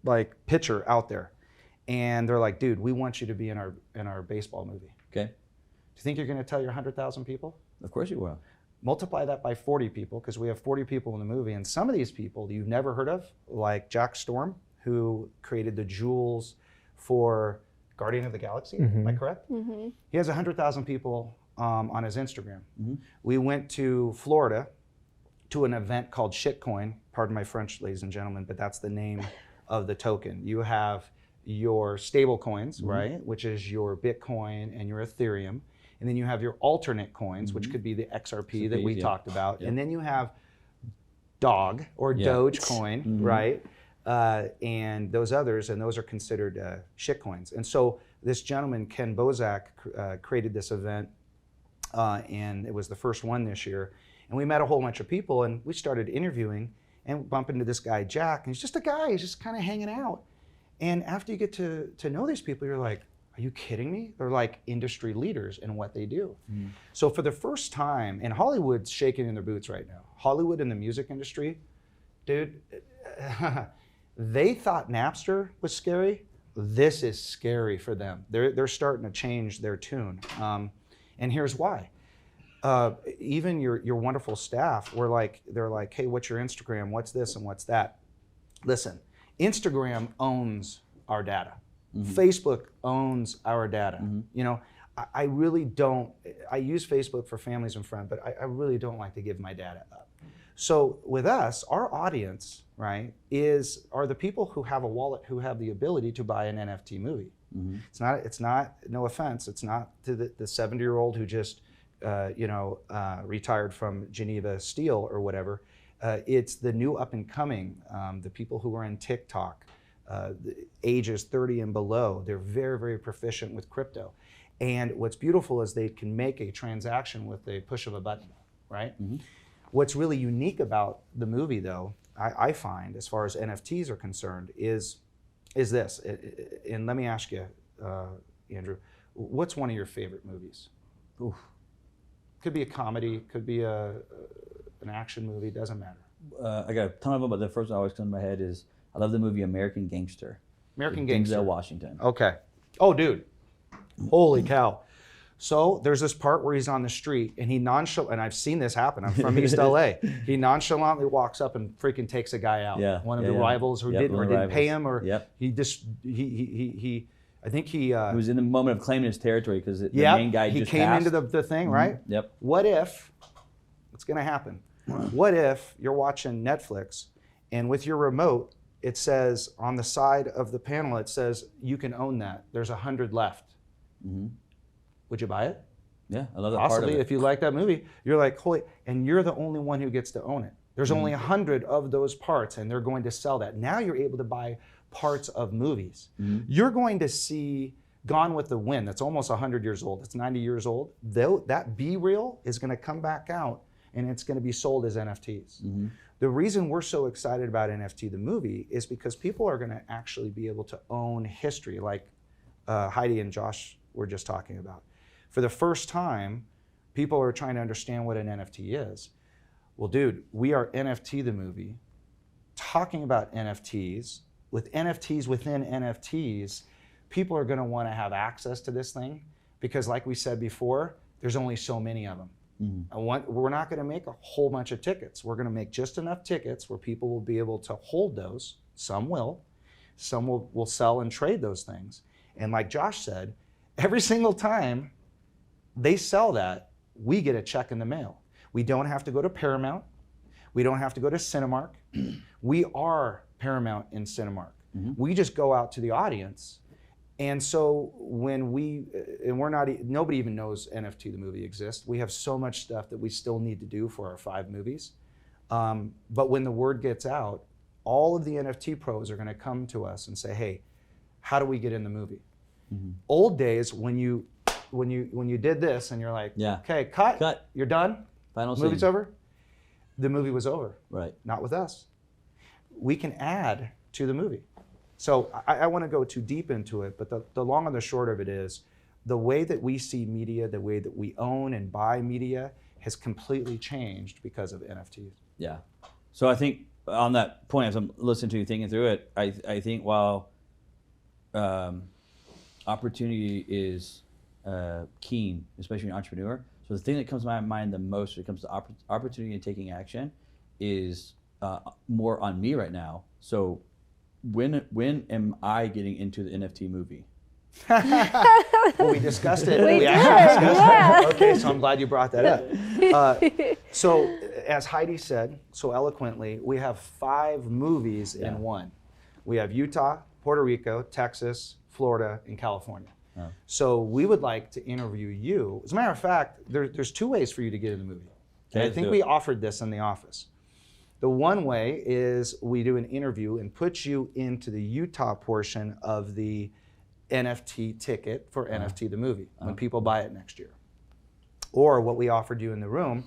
like pitcher out there, and they're like, dude, we want you to be in our baseball movie. Okay. Do you think you're going to tell your 100,000 people? Of course you will. Multiply that by 40 people, because we have 40 people in the movie, and some of these people you've never heard of, like Jack Storm, who created the jewels for Guardian of the Galaxy. Am I correct? He has 100,000 people on his Instagram. We went to Florida to an event called Shitcoin. Pardon my French, ladies and gentlemen, but that's the name of the token. You have your stable coins, right, which is your Bitcoin and your Ethereum. And then you have your alternate coins, which could be the XRP that we talked about. And then you have Dog or Dogecoin, right? And those others, and those are considered shitcoins. And so this gentleman, Ken Bozak, created this event, and it was the first one this year. And we met a whole bunch of people, and we started interviewing and bump into this guy, Jack. And he's just a guy, he's just kind of hanging out. And after you get to know these people, you're like, are you kidding me? They're like industry leaders in what they do. So for the first time, and Hollywood's shaking in their boots right now. Hollywood and the music industry dude, they thought Napster was scary. This is scary for them. They're starting to change their tune. And here's why. Even your wonderful staff they're like, hey, what's your Instagram? What's this and what's that? Listen, Instagram owns our data. Facebook owns our data. You know, I really don't, I use Facebook for families and friends, but I really don't like to give my data up. So with us, our audience, right, are the people who have a wallet, who have the ability to buy an NFT movie. It's not, no offense, it's not to the 70-year-old who just, retired from Geneva Steel or whatever. It's the new up and coming, the people who are in TikTok, the ages 30 and below. They're very, very proficient with crypto. And what's beautiful is they can make a transaction with a push of a button, right? What's really unique about the movie, though, I find, as far as NFTs are concerned, is this. And let me ask you, Andrew, what's one of your favorite movies? Oof. Could be a comedy, could be an action movie, doesn't matter. I got a ton of them, but the first one that always comes to my head is I love the movie American Gangster. American with Gangster. Denzel Washington. Okay. Oh, dude. Holy cow. So there's this part where he's on the street and and I've seen this happen. I'm from East LA. He nonchalantly walks up and freaking takes a guy out. Yeah. One of the rivals who didn't pay him, or he just, I think he was in the moment of claiming his territory because the main guy just came passed. into the thing, right? Yep. What if, what's gonna happen? What if you're watching Netflix and with your remote, it says on the side of the panel, it says, you can own that. There's 100 left. Would you buy it? Yeah, I love that Possibly, part of it. if you like that movie, you're like, holy, and you're the only one who gets to own it. There's only 100 of those parts and they're going to sell that. Now you're able to buy parts of movies. You're going to see Gone with the Wind, that's almost 100 years old, it's 90 years old. That B-reel is gonna come back out and it's gonna be sold as NFTs. The reason we're so excited about NFT the movie is because people are gonna actually be able to own history, like Hieidi and Josh were just talking about. For the first time, people are trying to understand what an NFT is. Well, dude, we are NFT the movie, talking about NFTs, with NFTs within NFTs. People are gonna wanna have access to this thing because, like we said before, there's only so many of them. We're not gonna make a whole bunch of tickets. We're gonna make just enough tickets where people will be able to hold those. Some will sell and trade those things. And like Josh said, every single time they sell that, we get a check in the mail. We don't have to go to Paramount. We don't have to go to Cinemark. We are Paramount in Cinemark. We just go out to the audience. And so when nobody even knows NFT the movie exists. We have so much stuff that we still need to do for our 5 movies. But when the word gets out, all of the NFT pros are gonna come to us and say, hey, how do we get in the movie? Old days, when you did this and you're like, okay, cut, you're done, Final movie's scene. over, the movie was over. Right. Not with us. We can add to the movie. So I want to go too deep into it, but the long and the short of it is, the way that we see media, the way that we own and buy media has completely changed because of NFTs. Yeah. So I think on that point, as I'm listening to you thinking through it, I think while opportunity is keen, especially an entrepreneur. So the thing that comes to my mind the most when it comes to opportunity and taking action is more on me right now. So when am I getting into the NFT movie? Well, we discussed it. We actually discussed it. Okay, so I'm glad you brought that up. So as Hieidi said so eloquently, we have 5 movies in one. We have Utah, Puerto Rico, Texas, Florida, and California. So we would like to interview you. As a matter of fact, there's 2 ways for you to get in the movie. And I think we offered this in the office. The one way is we do an interview and put you into the Utah portion of the NFT ticket for NFT the movie when people buy it next year. Or what we offered you in the room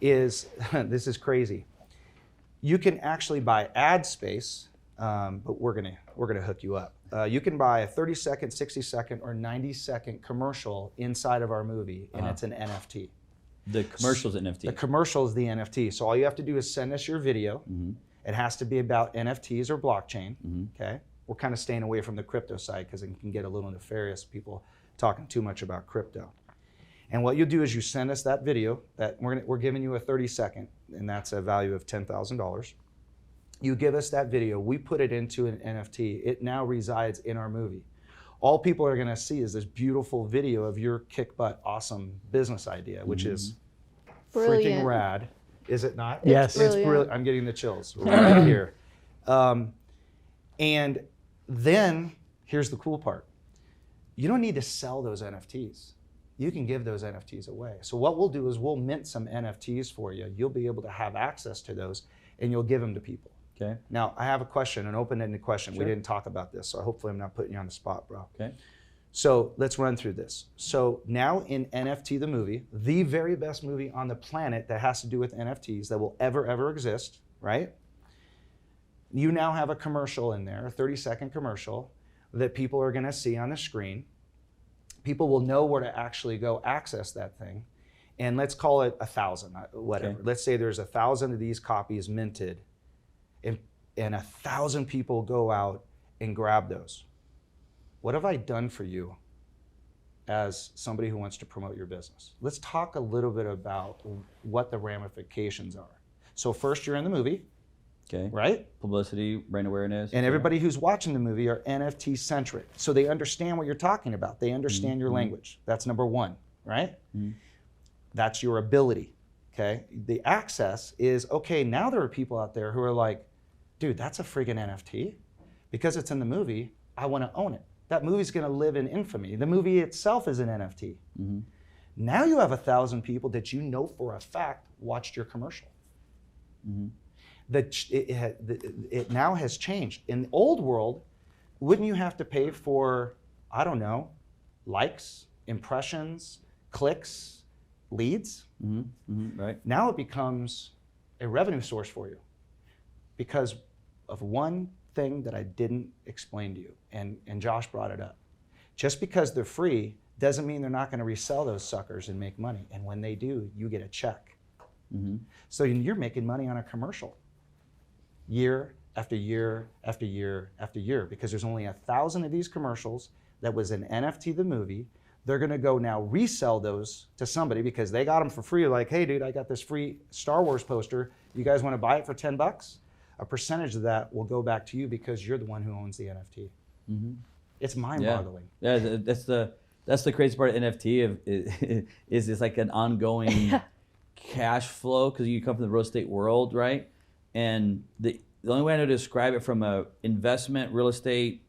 is, this is crazy. You can actually buy ad space, but we're gonna hook you up. You can buy a 30-second, 60-second, or 90-second commercial inside of our movie, and it's an NFT. The commercial's NFT. The commercial is the NFT. So all you have to do is send us your video, It has to be about NFTs or blockchain, okay? We're kind of staying away from the crypto side because it can get a little nefarious, people talking too much about crypto. And what you'll do is you send us that video that we're giving you a 30-second, and that's a value of $10,000. You give us that video, we put it into an NFT. It now resides in our movie. All people are gonna see is this beautiful video of your kick butt awesome business idea, which is freaking rad. Is it not? Yes. It's brilliant. I'm getting the chills right here. And then here's the cool part. You don't need to sell those NFTs. You can give those NFTs away. So what we'll do is we'll mint some NFTs for you. You'll be able to have access to those and you'll give them to people. Okay. Now, I have a question, an open-ended question. Sure. We didn't talk about this, so hopefully I'm not putting you on the spot, bro. Okay. So let's run through this. So now in NFT The Movie, the very best movie on the planet that has to do with NFTs that will ever exist, right? You now have a commercial in there, a 30-second commercial that people are gonna see on the screen. People will know where to actually go access that thing. And let's call it 1,000, whatever. Okay. Let's say there's 1,000 of these copies minted and 1,000 people go out and grab those. What have I done for you as somebody who wants to promote your business? Let's talk a little bit about what the ramifications are. So first, you're in the movie, Okay. right? Publicity, brand awareness. And everybody who's watching the movie are NFT centric. So they understand what you're talking about. They understand your language. That's number one, right? That's your ability, okay? The access is, okay, now there are people out there who are like, dude, that's a friggin' NFT. Because it's in the movie, I wanna own it. That movie's gonna live in infamy. The movie itself is an NFT. Now you have 1,000 people that you know for a fact watched your commercial. It now has changed. In the old world, wouldn't you have to pay for, I don't know, likes, impressions, clicks, leads? Right. Now it becomes a revenue source for you because of one thing that I didn't explain to you, and Josh brought it up. Just because they're free doesn't mean they're not going to resell those suckers and make money. And when they do, you get a check. So you're making money on a commercial year after year after year after year because there's only 1,000 of these commercials that was an NFT The Movie. They're going to go now resell those to somebody because they got them for free. Like, hey, dude, I got this free Star Wars poster. You guys want to buy it for $10? A percentage of that will go back to you because you're the one who owns the NFT. It's mind-boggling. Yeah, that's the crazy part of NFT is it's like an ongoing cash flow because you come from the real estate world, right? And the only way I know to describe it from a investment, real estate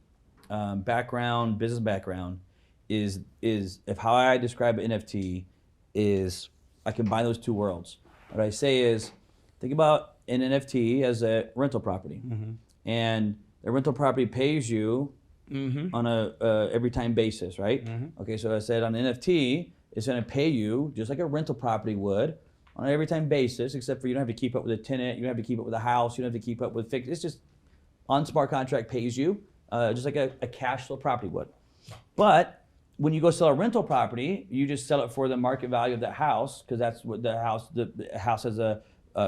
background, business background is if how I describe an NFT is I combine those two worlds. What I say is think about an NFT as a rental property, and the rental property pays you on a every time basis, right? Okay, so I said on an NFT, it's going to pay you just like a rental property would on an every time basis, except for you don't have to keep up with a tenant, you don't have to keep up with a house, you don't have to keep up with fixed. It's just on smart contract pays you just like a cash flow property would. But when you go sell a rental property, you just sell it for the market value of that house because that's what the house has a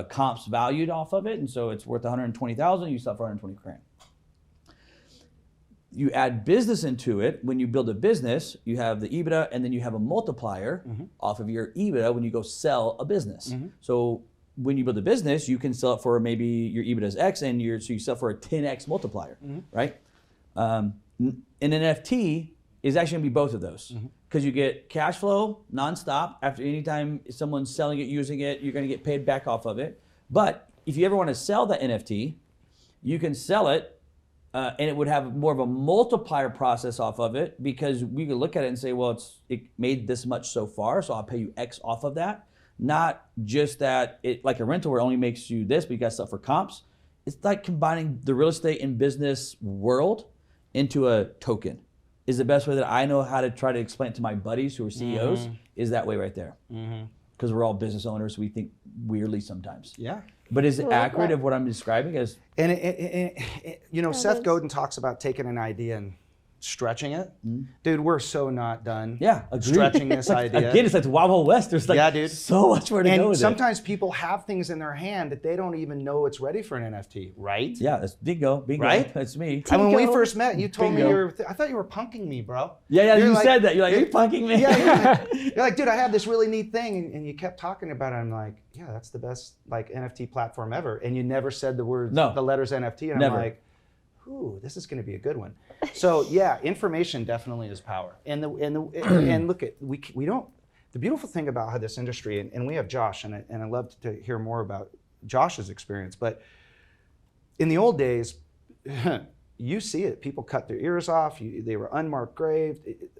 comps valued off of it, and so it's worth 120,000. You sell it for 120 grand. You add business into it. When you build a business, you have the EBITDA, and then you have a multiplier off of your EBITDA when you go sell a business. So when you build a business, you can sell it for maybe your EBITDA is X, and so you sell for a 10X multiplier, right? An NFT is actually gonna be both of those because you get cash flow nonstop. After any time someone's selling it, using it, you're gonna get paid back off of it. But if you ever want to sell that NFT, you can sell it and it would have more of a multiplier process off of it because we could look at it and say, well, it made this much so far, so I'll pay you X off of that. Not just that it like a rental where it only makes you this, but you got stuff for comps. It's like combining the real estate and business world into a token. Is the best way that I know how to try to explain it to my buddies who are CEOs is that way right there. Because we're all business owners, we think weirdly sometimes. Yeah. But is it accurate of what I'm describing? And you know, Seth Godin talks about taking an idea and stretching it. Dude, we're so not done Agreed. stretching this idea. Again, it's like Wild Wild West. There's like dude. so much more to go And with sometimes people have things in their hand that they don't even know it's ready for an NFT, right? it. Yeah, that's bingo. Right? That's me. And when we Bingo. first met, you told me Bingo. I thought you were punking me, bro. Yeah, You're you like- said that. You're like, are you punking me? Yeah, you're like, dude, I have this really neat thing, and you kept talking about it. I'm like, yeah, that's the best like NFT platform ever. And you never said the words, No. the letters NFT, and Never. I'm like, ooh, this is going to be a good one. So yeah, information definitely is power. And and look at we don't. The beautiful thing about how this industry, and we have Josh, and I love to hear more about Josh's experience. But in the old days, you see it. People cut their ears off. They were unmarked grave.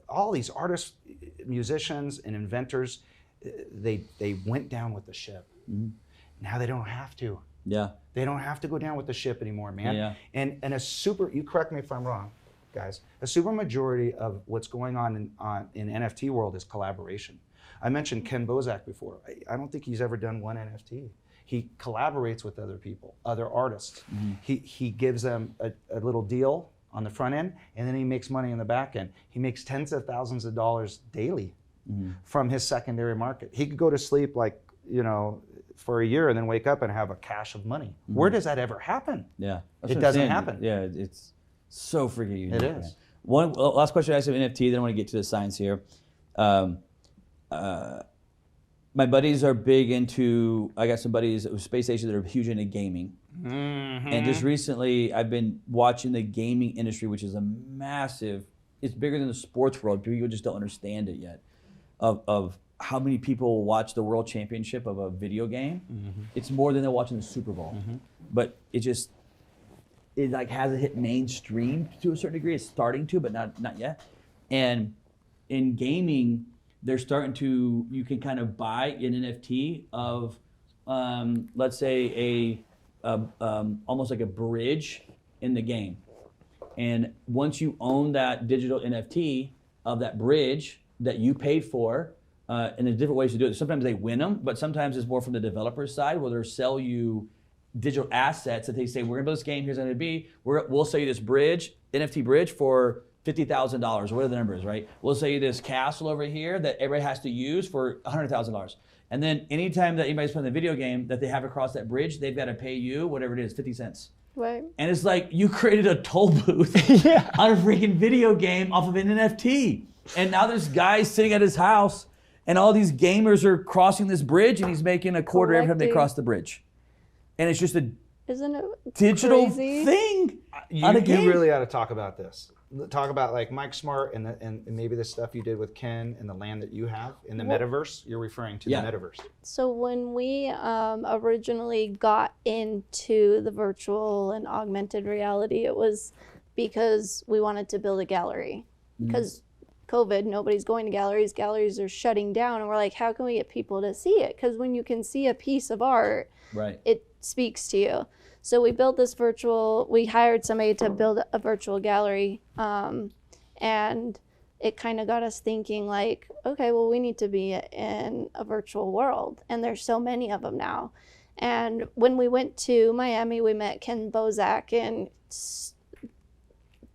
All these artists, musicians, and inventors, they went down with the ship. Now they don't have to. Yeah. They don't have to go down with the ship anymore, man. Yeah. And you correct me if I'm wrong, guys. A super majority of what's going on in NFT world is collaboration. I mentioned Ken Bozak before. I don't think he's ever done one NFT. He collaborates with other people, other artists. He gives them a little deal on the front end, and then he makes money in the back end. He makes tens of thousands of dollars daily from his secondary market. He could go to sleep like, for a year and then wake up and have a cache of money. Where does that ever happen? Yeah. That's It what I'm doesn't saying. happen. Yeah, it's so freaking unique. It is. Man. One last question I asked of NFT, then I want to get to the science here. My buddies are big into, I got some buddies with space stations that are huge into gaming. And just recently, I've been watching the gaming industry, which is a massive, it's bigger than the sports world. People just don't understand it yet, of how many people watch the world championship of a video game. It's more than they're watching the Super Bowl. But it like hasn't hit mainstream to a certain degree. It's starting to, but not yet. And in gaming, they're starting to, you can kind of buy an NFT of, let's say almost like a bridge in the game. And once you own that digital NFT of that bridge that you paid for, and there's different ways to do it. Sometimes they win them, but sometimes it's more from the developer's side where they'll sell you digital assets that they say, we're gonna build this game, here's what it'll be. We'll sell you this bridge, NFT bridge for $50,000 or whatever the number is, right? We'll sell you this castle over here that everybody has to use for $100,000. And then anytime that anybody's playing the video game that they have across that bridge, they've got to pay you whatever it is, 50 cents. Right. And it's like you created a toll booth on a freaking video game off of an NFT. And now there's guys sitting at his house and all these gamers are crossing this bridge and he's making a quarter every time they Collecting. cross the bridge. And it's just a Isn't it digital crazy? thing on a game. You really ought to talk about this. Talk about like Mike Smart and maybe the stuff you did with Ken and the land that you have in the metaverse. You're referring to the metaverse. So when we originally got into the virtual and augmented reality, it was because we wanted to build a gallery. Because COVID, nobody's going to galleries. Galleries are shutting down. And we're like, how can we get people to see it? Because when you can see a piece of art, Right. it speaks to you. So we built this we hired somebody to build a virtual gallery. And it kind of got us thinking like, okay, well, we need to be in a virtual world. And there's so many of them now. And when we went to Miami, we met Ken Bozak. And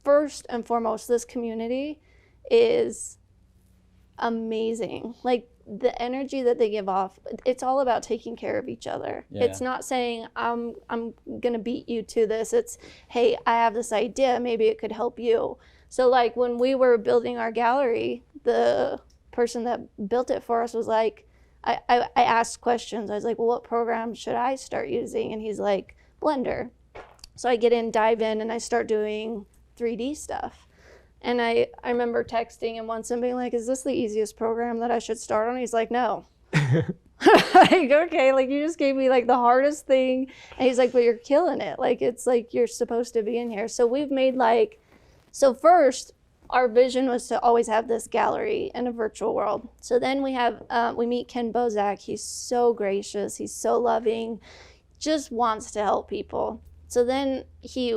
first and foremost, this community is amazing. Like the energy that they give off, it's all about taking care of each other. Yeah. It's not saying I'm gonna beat you to this. It's, hey, I have this idea, maybe it could help you. So like when we were building our gallery, the person that built it for us was like, I asked questions. I was like, well, what program should I start using? And he's like, Blender. So I dive in and I start doing 3D stuff. And I remember texting him once and being like, is this the easiest program that I should start on? He's like, no. Like, okay, like you just gave me like the hardest thing. And he's like, but you're killing it. Like, it's like you're supposed to be in here. So we've made so first, our vision was to always have this gallery in a virtual world. So then we meet Ken Bozak. He's so gracious. He's so loving, just wants to help people. So then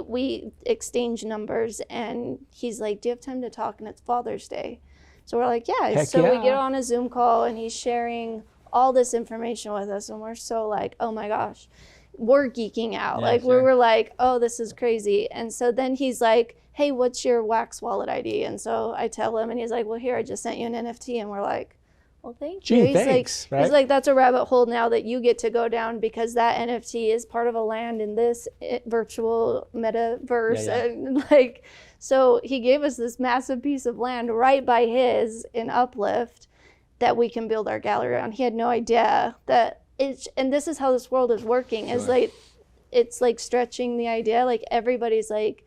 we exchange numbers and he's like, do you have time to talk? And it's Father's Day. So we're like, yeah. Heck So yeah. we get on a Zoom call and he's sharing all this information with us. And we're so like, oh my gosh, we're geeking out. Yeah, like sure. we were like, oh, this is crazy. And so then he's like, hey, what's your Wax wallet ID? And so I tell him, and he's like, well, here, I just sent you an NFT. And we're like, well, thank you. Gee, thanks, right? He's like, that's a rabbit hole now that you get to go down, because that NFT is part of a land in this virtual metaverse. And like, so he gave us this massive piece of land right by his in Uplift that we can build our gallery on. He had no idea that it's, and this is how this world is working, is like, it's like stretching the idea. Like everybody's like,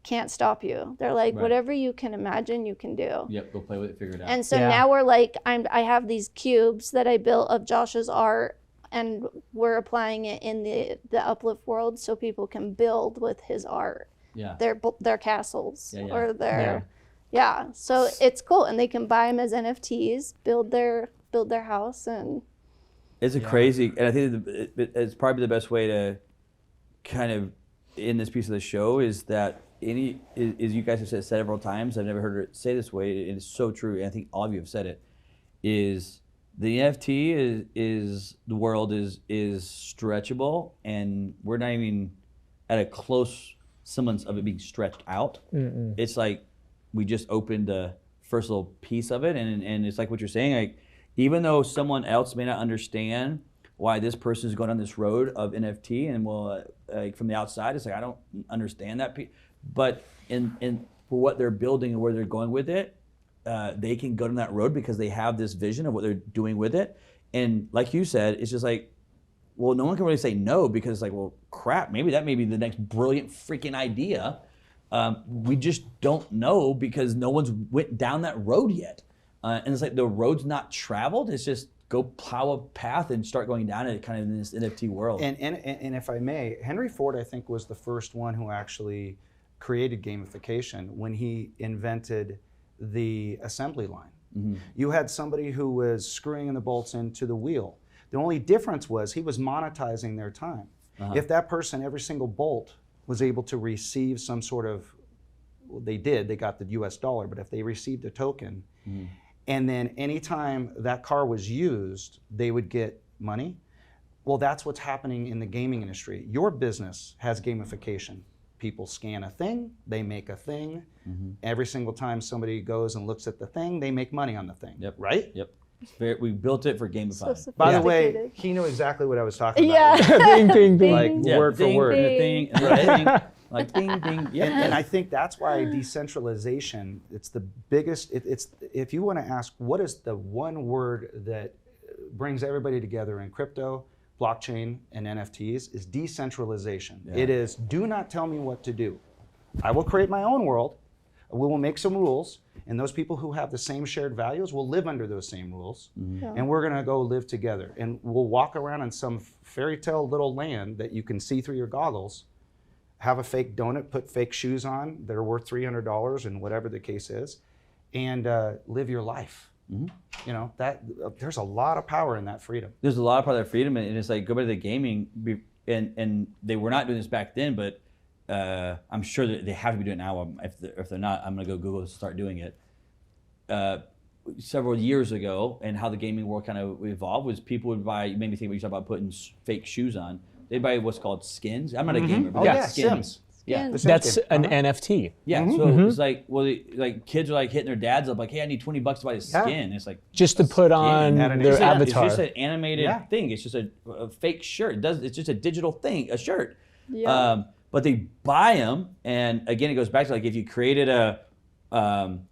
can't stop you. They're like, whatever you can imagine, you can do. Yep, go play with it, figure it out. And so now we're like, I have these cubes that I built of Josh's art, and we're applying it in the Uplift world so people can build with his art. Yeah. Their castles or their So it's cool, and they can buy them as NFTs, build their house, and it's a crazy, and I think it's probably the best way to kind of in this piece of the show is that as you guys have said several times, I've never heard it say this way, and it's so true, and I think all of you have said it, is the NFT is the world is stretchable, and we're not even at a close semblance of it being stretched out. It's like we just opened the first little piece of it, and it's like what you're saying, like even though someone else may not understand why this person is going on this road of NFT, and will like from the outside, it's like I don't understand that, but in for what they're building and where they're going with it, they can go down that road because they have this vision of what they're doing with it. And like you said, it's just like, well, no one can really say no, because it's like, well, crap, maybe that may be the next brilliant freaking idea. We just don't know because no one's went down that road yet. And it's like the road's not traveled. It's just go plow a path and start going down it kind of in this NFT world. And if I may, Henry Ford, I think, was the first one who actually created gamification when he invented the assembly line. You had somebody who was screwing in the bolts into the wheel. The only difference was he was monetizing their time. If that person, every single bolt, was able to receive some sort of, well, they got the US dollar, but if they received a token, and then anytime that car was used, they would get money. Well, that's what's happening in the gaming industry. Your business has gamification. People scan a thing, they make a thing. Every single time somebody goes and looks at the thing, they make money on the thing, right? We built it for gamifying. So By the way, he knew exactly what I was talking about. Ding, ding, ding. Like word for word. Ding, like ding, ding. And I think that's why decentralization, it's the biggest, it's if you want to ask what is the one word that brings everybody together in crypto, blockchain, and NFTs, is decentralization. It is, do not tell me what to do. I will create my own world. We will make some rules, and those people who have the same shared values will live under those same rules, and we're gonna go live together. And we'll walk around in some fairy tale little land that you can see through your goggles, have a fake donut, put fake shoes on that are worth $300 and whatever the case is, and live your life. You know, that there's a lot of power in that freedom. There's a lot of part of that freedom, and it's like, go back to the gaming, and they were not doing this back then, but I'm sure that they have to be doing it now. If they're not, I'm gonna go Google to start doing it. Several years ago, and how the gaming world kind of evolved was people would buy. You made me think you talked about putting fake shoes on. They buy what's called skins. I'm not a gamer, but skins. Yeah, That's an NFT. Yeah, so it's like, well, like kids are like hitting their dads up, like, hey, I need $20 to buy this skin. It's like just to put on their avatar. It's just an animated thing. It's just a fake shirt. It's just a digital thing, a shirt. But they buy them, and again, it goes back to like if you created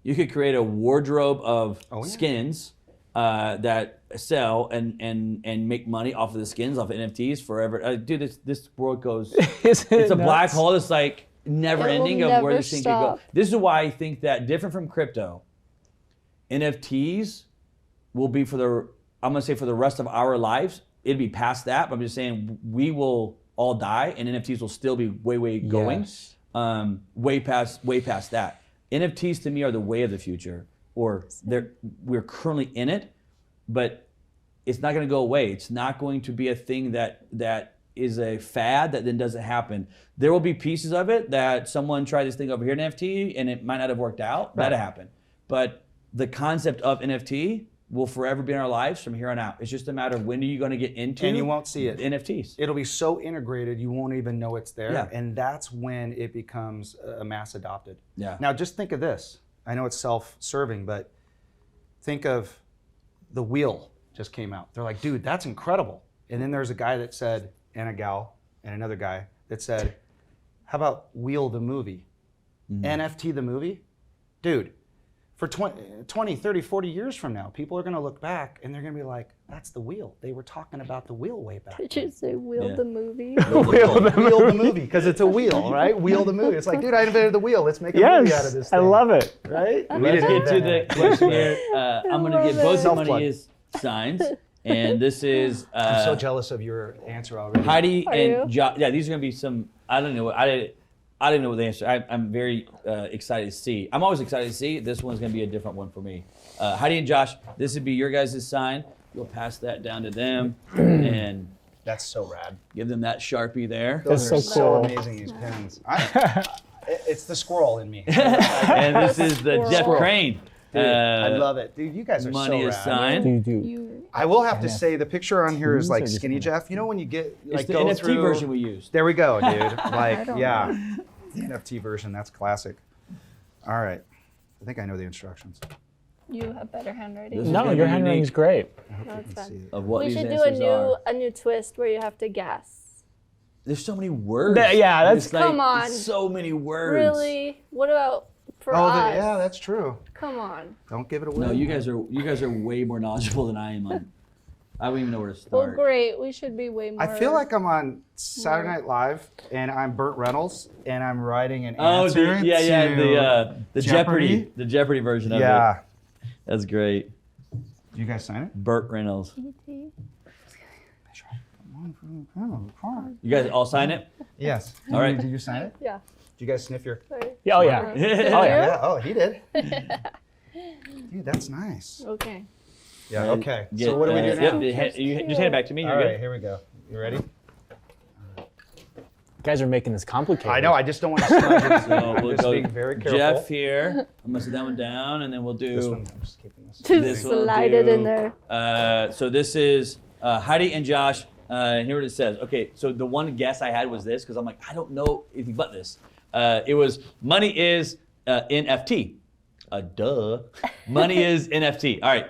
you could create a wardrobe of skins that sell and make money off of the skins, off of NFTs forever. Dude, this world goes, it's a black hole. It's like never ending of where this thing could go. This is why I think that different from crypto, NFTs will be for the rest of our lives. It'd be past that, but I'm just saying we will all die, and NFTs will still be way going, way past that. NFTs to me are the way of the future, or we're currently in it, but it's not going to go away. It's not going to be a thing that is a fad that then doesn't happen. There will be pieces of it that someone tried this thing over here in NFT and it might not have worked out. That'll happen. But the concept of NFT will forever be in our lives from here on out. It's just a matter of when are you going to get into And you won't see it. NFTs. It'll be so integrated you won't even know it's there. Yeah. And that's when it becomes a mass adopted. Yeah. Now just think of this. I know it's self-serving, but think of the wheel just came out. They're like, dude, that's incredible. And then there's a guy that said, and a gal, and another guy that said, how about Wheel the Movie? NFT The Movie? Dude, for 20, 30, 40 years from now, people are going to look back and they're going to be like, that's the wheel. They were talking about the wheel way back Did you say Wheel the Movie? Wheel the Movie, because it's a wheel, right? Wheel the movie. It's like, dude, I invented the wheel. Let's make a movie out of this thing. I love it. Right? Let's get to the question here. I'm going to get both the Self-plug. money is signs. And this is I'm so jealous of your answer already. Heidi Are and you? Josh. Yeah, these are going to be some, I don't know. I didn't know what the answer. I'm very excited to see. I'm always excited to see. This one's going to be a different one for me. Heidi and Josh, this would be your guys' sign. You'll pass that down to them and That's so rad. give them that Sharpie there. Those That's are so cool. amazing, these pens. It's the squirrel in me. And this is the Jeff Squirrel. Crane. Dude, I love it. Dude, you guys are Money so is rad. signed. You I will have to say, the picture on here is These like are just Skinny nice. Jeff. You know when you get, It's like, the go NFT through... version we used. There we go, dude. Like, don't yeah. The NFT version, that's classic. All right. I think I know the instructions. you have better handwriting. This is No, gonna your be handwriting is unique. great. I hope No, you it's can fine. see it. Of what We these should do answers are. a new twist where you have to guess. There's so many words. Yeah, that's- It's like, Come on. so many words. Really? What about for Oh, us? yeah, that's true. Come on. Don't give it away. No, you guys are way more knowledgeable than I am on. I don't even know where to Well, start. great. We should be way more. I feel like I'm on Saturday Night Live and I'm Burt Reynolds and I'm writing an Oh, answer the Jeopardy? the Jeopardy version of Yeah. it. That's great. Do you guys sign it? Burt Reynolds. E.T. You guys all sign it? Yes. All right. Did you sign it? Yeah. Did you guys sniff your... Sorry. Yeah, oh yeah. Yeah. Oh yeah. Yeah. Oh, he did. Dude, that's nice. Okay. Yeah, okay. Get, So what do we do yep, now? you just hand it back to me. You're All good. right, here we go. You ready? You guys are making this complicated. I know, I just don't want to smudge it. So I'm we'll just go being very careful. Jeff here. I'm gonna sit that one down, and then we'll do. This one, I'm just keeping this. Just This will slide it in do. there. So this is Heidi and Josh. And here what it says. Okay, so the one guess I had was this because I'm like, I don't know anything but this. It was money is NFT. Duh. Money is NFT. All right.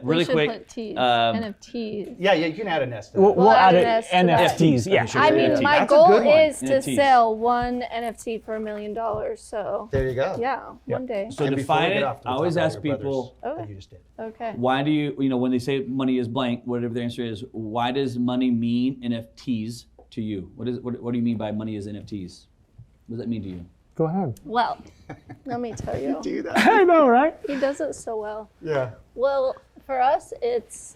Really we should quick. Put T's. um, NFTs. Yeah, you can add an S to that. We'll add add an S it to that. NFTs. Yeah. Sure. I mean, NFT. my That's a goal good one. is to NFTs. sell one NFT for $1 million. So There you go. yeah, one day. So And before we define get it. off, I we'll always talk about ask your people, brothers that Okay. you just did. Okay. why do you, when they say money is blank, whatever the answer is, why does money mean NFTs to you? What do you mean by money is NFTs? What does that mean to you? Go ahead. Well, let me tell you. Do that. I know, right? He does it so well. Yeah. Well, for us, it's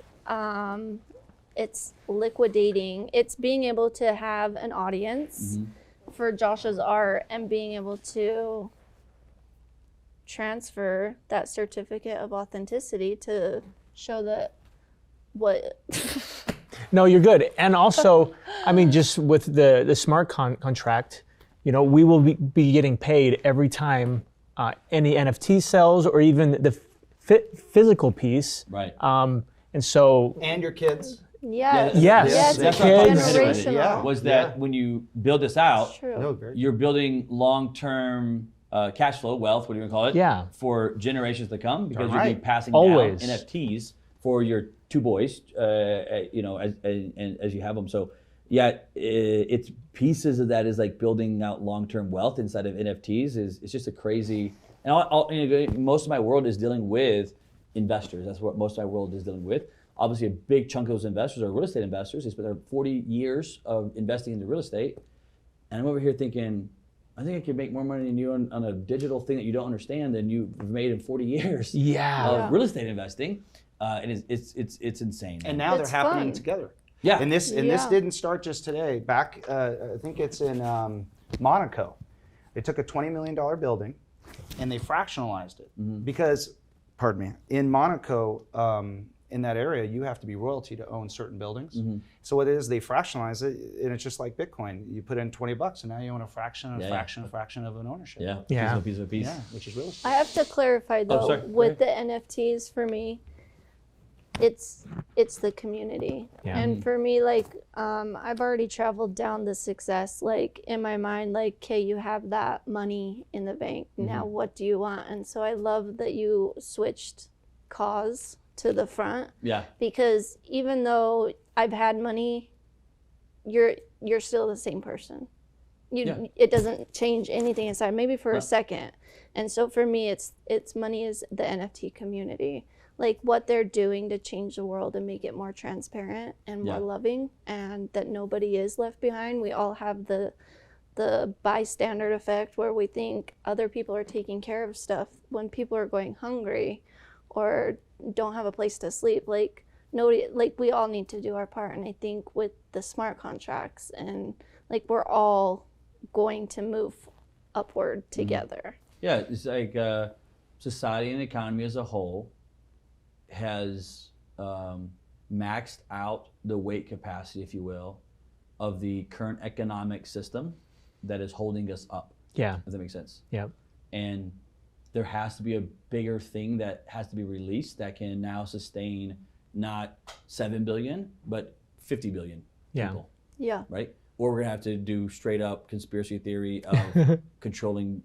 liquidating. It's being able to have an audience for Josh's art and being able to transfer that certificate of authenticity to show that what No, you're good. And also, I mean, just with the smart contract, you know, we will be getting paid every time any NFT sells or even the physical piece. Right. And so, And your kids. yes Yes. yes That's it's what I kids. thought you meant. generational. Yeah. Was that when you build this out, It's true. No, very. you're building long-term cash flow, wealth, what do you want to call it? Yeah. For generations to come because you'll Right. be passing Always. down NFTs for your two boys, you know, as you have them. So yeah, it's pieces of that is like building out long-term wealth inside of NFTs it's just a crazy, and you know, most of my world is dealing with investors. That's what most of my world is dealing with. Obviously, a big chunk of those investors are real estate investors. They spent their 40 years of investing into real estate. And I'm over here thinking, I think I could make more money than you on a digital thing that you don't understand than you've made in 40 years yeah. of real estate investing. And it's insane. And now It's they're happening fun. together. yeah. And this Yeah. didn't start just today. Back, I think it's in Monaco. They took a $20 million building and they fractionalized it because, pardon me, in Monaco, in that area, you have to be royalty to own certain buildings. So what it is, they fractionalize it, and it's just like Bitcoin. You put in $20, and now you own a fraction, Yeah. fraction of an ownership. yeah. Yeah. Piece of a piece. Yeah, which is real estate. I have to clarify though sorry. with the NFTs for me. it's the community. Yeah. And for me, like, I've already traveled down the success, like in my mind, like, okay, you have that money in the bank. Now what do you want? And so I love that you switched cause to the front. Yeah. Because even though I've had money, you're still the same person. It doesn't change anything inside, maybe for a second. And so for me, it's money is the NFT community. Like what they're doing to change the world and make it more transparent and more loving, and that nobody is left behind. We all have the bystander effect where we think other people are taking care of stuff when people are going hungry or don't have a place to sleep. Like nobody, like we all need to do our part. And I think with the smart contracts and like we're all going to move upward together. Yeah, it's like society and the economy as a whole has maxed out the weight capacity, if you will, of the current economic system that is holding us up. Yeah. Does that make sense? Yeah. And there has to be a bigger thing that has to be released that can now sustain not 7 billion, but 50 billion people. Yeah. Right? Or we're gonna have to do straight up conspiracy theory of controlling,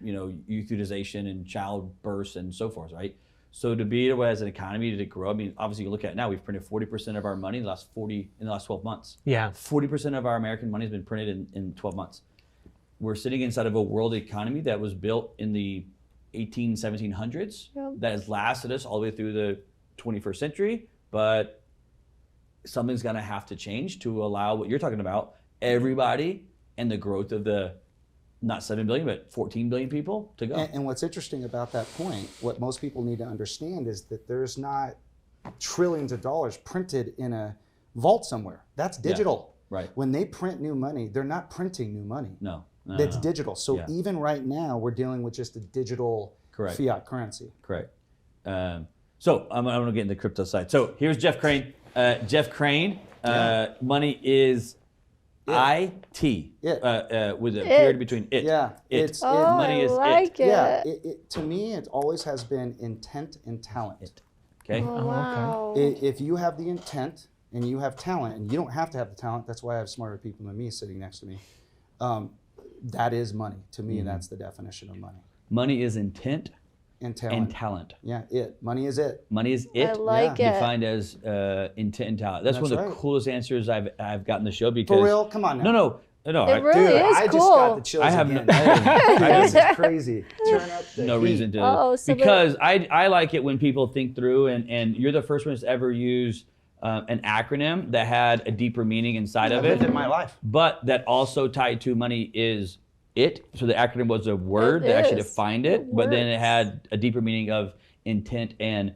euthanization and childbirth and so forth, right? So to be able as an economy to grow, I mean, obviously you look at it now, we've printed 40% of our money in the last 12 months. Yeah. 40% of our American money has been printed in 12 months. We're sitting inside of a world economy that was built in the 1700s that has lasted us all the way through the 21st century, but something's gonna have to change to allow what you're talking about, everybody and the growth of the not 7 billion, but 14 billion people to go. And what's interesting about that point, what most people need to understand is that there's not trillions of dollars printed in a vault somewhere. That's digital. Right. When they print new money, they're not printing new money. No. That's digital. So even right now, we're dealing with just a digital fiat currency. Correct. So I'm going to get into the crypto side. So here's Jeff Crane. Jeff Crane, money is IT with a period between it. Yeah, money is like it. Yeah, to me, it always has been intent and talent. Okay. Oh, wow. If you have the intent and you have talent, and you don't have to have the talent, that's why I have smarter people than me sitting next to me. That is money. To me, that's the definition of money. Money is intent and talent. Yeah, money is it. Money is it. I like it. Defined as intent and talent. That's one of the coolest answers I've gotten on the show because. For real? Come on now. No. It really is I cool. just got the chills I have again. no, This is crazy. Turn up the no heat. reason to. So because I like it when people think through, and you're the first one to ever use an acronym that had a deeper meaning inside of I lived it. in my life. But that also tied to money is it. So the acronym was a word that actually defined it, but then it had a deeper meaning of intent and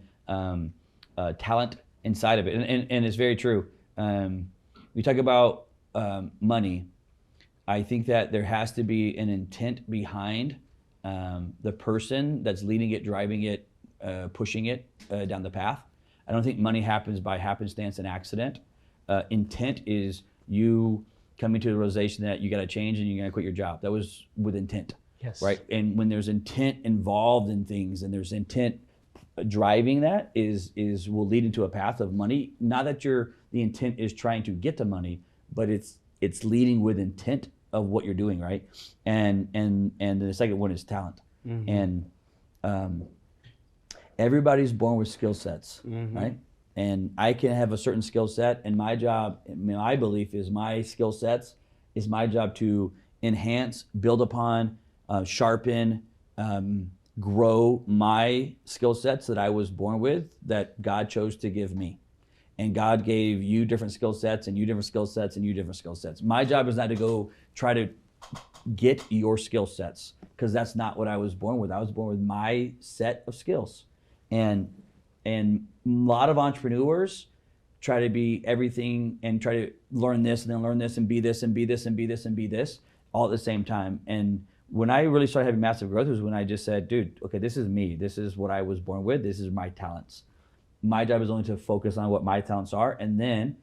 talent inside of it. And it's very true. We talk about money. I think that there has to be an intent behind the person that's leading it, driving it, pushing it down the path. I don't think money happens by happenstance and accident. Intent is you coming to the realization that you got to change and you're going to quit your job. That was with intent, right? And when there's intent involved in things and there's intent driving that will lead into a path of money. Not that the intent is trying to get the money, but it's leading with intent of what you're doing, right? And the second one is talent. And everybody's born with skill sets, right? And I can have a certain skill set, and my job, my belief is my skill sets is my job to enhance, build upon, sharpen, grow my skill sets that I was born with, that God chose to give me. And God gave you different skill sets, and you different skill sets, and you different skill sets. My job is not to go try to get your skill sets, because that's not what I was born with. I was born with my set of skills. And a lot of entrepreneurs try to be everything and try to learn this and then learn this and be this and be this and be this and be this all at the same time. And when I really started having massive growth was when I just said, dude, okay, this is me. This is what I was born with. This is my talents. My job is only to focus on what my talents are. And then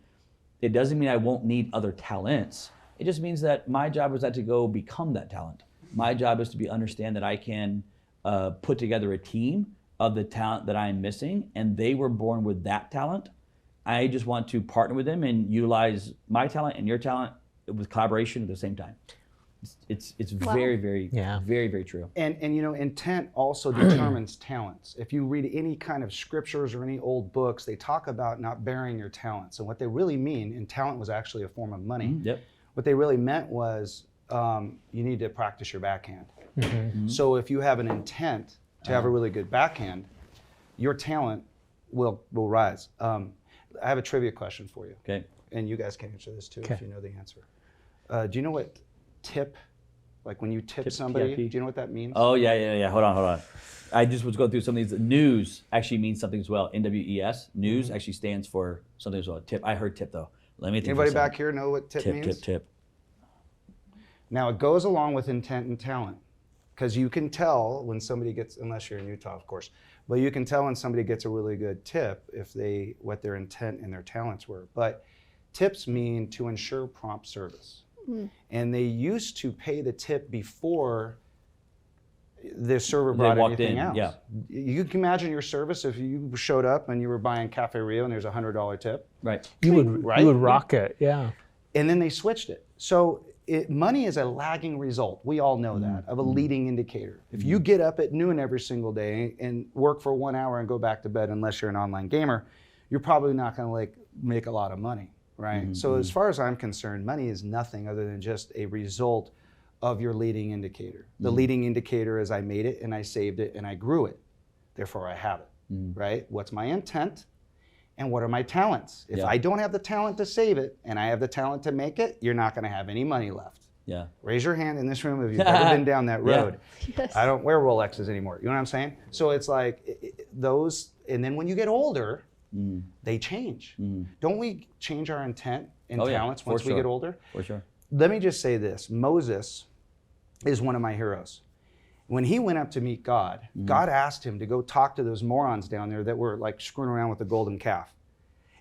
it doesn't mean I won't need other talents. It just means that my job is not to go become that talent. My job is to understand that I can put together a team of the talent that I'm missing, and they were born with that talent. I just want to partner with them and utilize my talent and your talent with collaboration at the same time. It's very, very, very, very true. And intent also determines talents. If you read any kind of scriptures or any old books, they talk about not burying your talents. And what they really mean, and talent was actually a form of money. What they really meant was you need to practice your backhand. So if you have an intent to have a really good backhand, your talent will rise. I have a trivia question for you. Okay. And you guys can answer this too if you know the answer. Do you know what tip, like when you tip somebody, TIP. do you know what that means? Oh, yeah. Hold on. I just was going through some of these. News actually means something as well. NWES, news actually stands for something as well. Tip. I heard tip though. Let me think. Anybody back here know what tip means? Tip. Now it goes along with intent and talent, because you can tell when somebody gets, unless you're in Utah, of course, but you can tell when somebody gets a really good tip what their intent and their talents were. But tips mean to ensure prompt service. And they used to pay the tip before the server brought anything else. Yeah. You can imagine your service if you showed up and you were buying Cafe Rio and there's a $100 tip. Right. You would rock it, yeah. And then they switched it. So money is a lagging result. We all know that, of a leading indicator. If you get up at noon every single day and work for 1 hour and go back to bed, unless you're an online gamer, you're probably not going to make a lot of money, right? So as far as I'm concerned, money is nothing other than just a result of your leading indicator. The leading indicator is I made it and I saved it and I grew it. Therefore I have it, right? What's my intent? And what are my talents? If I don't have the talent to save it and I have the talent to make it, you're not going to have any money left. Yeah. Raise your hand in this room if you've ever been down that road. Yes. I don't wear Rolexes anymore. You know what I'm saying? So it's like those, and then when you get older, they change. Don't we change our intent and talents once we get older? For sure. Let me just say this. Moses is one of my heroes. When he went up to meet God, God asked him to go talk to those morons down there that were like screwing around with the golden calf.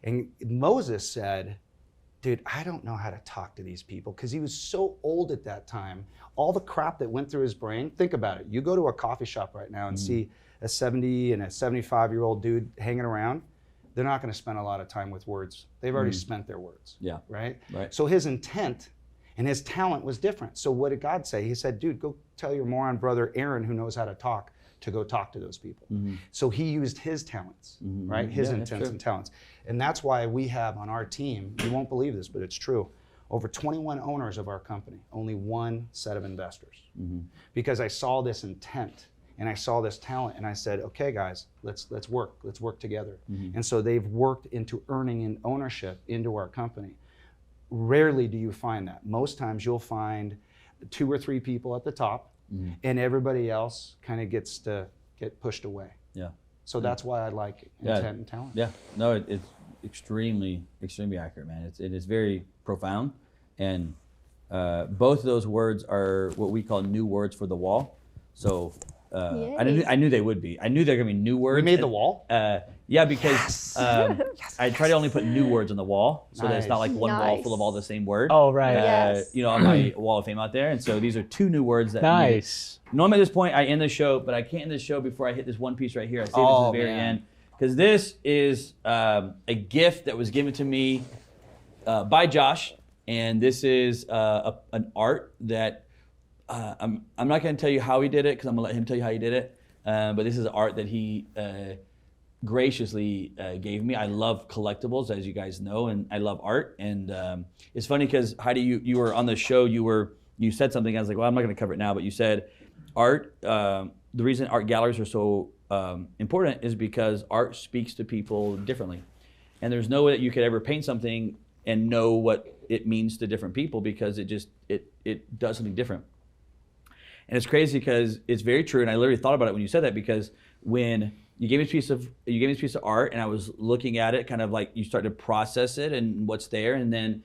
And Moses said, dude, I don't know how to talk to these people, because he was so old at that time. All the crap that went through his brain, think about it. You go to a coffee shop right now and see a 70 and a 75-year-old dude hanging around, they're not going to spend a lot of time with words. They've already spent their words, right? So his intent and his talent was different. So what did God say? He said, dude, go tell your moron brother Aaron, who knows how to talk, to go talk to those people. So he used his talents, right? His intents and talents. And that's why we have on our team, you won't believe this, but it's true, over 21 owners of our company, only one set of investors. Because I saw this intent and I saw this talent and I said, okay guys, let's work together. And so they've worked into earning an ownership into our company. Rarely do you find that. Most times you'll find 2 or 3 people at the top, and everybody else kind of gets to get pushed away. So that's why I like intent and talent. No, it's extremely accurate, man. It is very profound, and both of those words are what we call new words for the wall. So I knew they would be. I knew they're gonna be new words. We made the wall? Yeah, because I try to only put new words on the wall, so that it's not like one wall full of all the same word. Oh, right. You know, on my wall of fame out there. And so these are 2 new words that normally at this point I end the show, but I can't end the show before I hit this one piece right here. I saved it to the very end, because this is a gift that was given to me by Josh, and this is an art that I'm not going to tell you how he did it, because I'm going to let him tell you how he did it. But this is art that he graciously gave me. I love collectibles, as you guys know, and I love art. And it's funny because Hieidi, you were on the show. You said something. I was like, well, I'm not going to cover it now. But you said art. The reason art galleries are so important is because art speaks to people differently, and there's no way that you could ever paint something and know what it means to different people, because it does something different. And it's crazy because it's very true. And I literally thought about it when you said that, because when you gave me this piece of art and I was looking at it, kind of like you start to process it and what's there, and then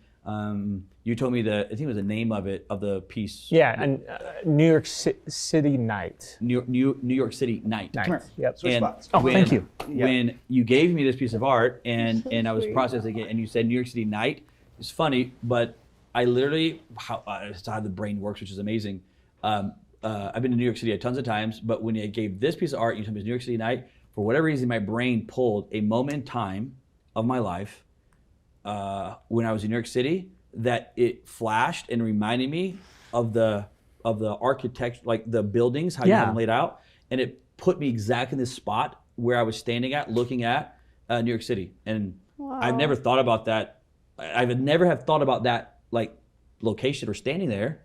you told me I think it was the name of the piece. Yeah, and New York City Night. New York City Night. Come here. Yep. Switch spots. Oh, thank you. When you gave me this piece of art and I was processing it, and you said New York City Night, it's funny, but I literally, that's how the brain works, which is amazing. I've been to New York City tons of times, but when you gave this piece of art, you told me it was New York City Night, for whatever reason, my brain pulled a moment in time of my life when I was in New York City that it flashed and reminded me of the architecture, like the buildings, how you have them laid out, and it put me exactly in this spot where I was standing at, looking at New York City. And I've never thought about that. I would never have thought about that, like, location or standing there.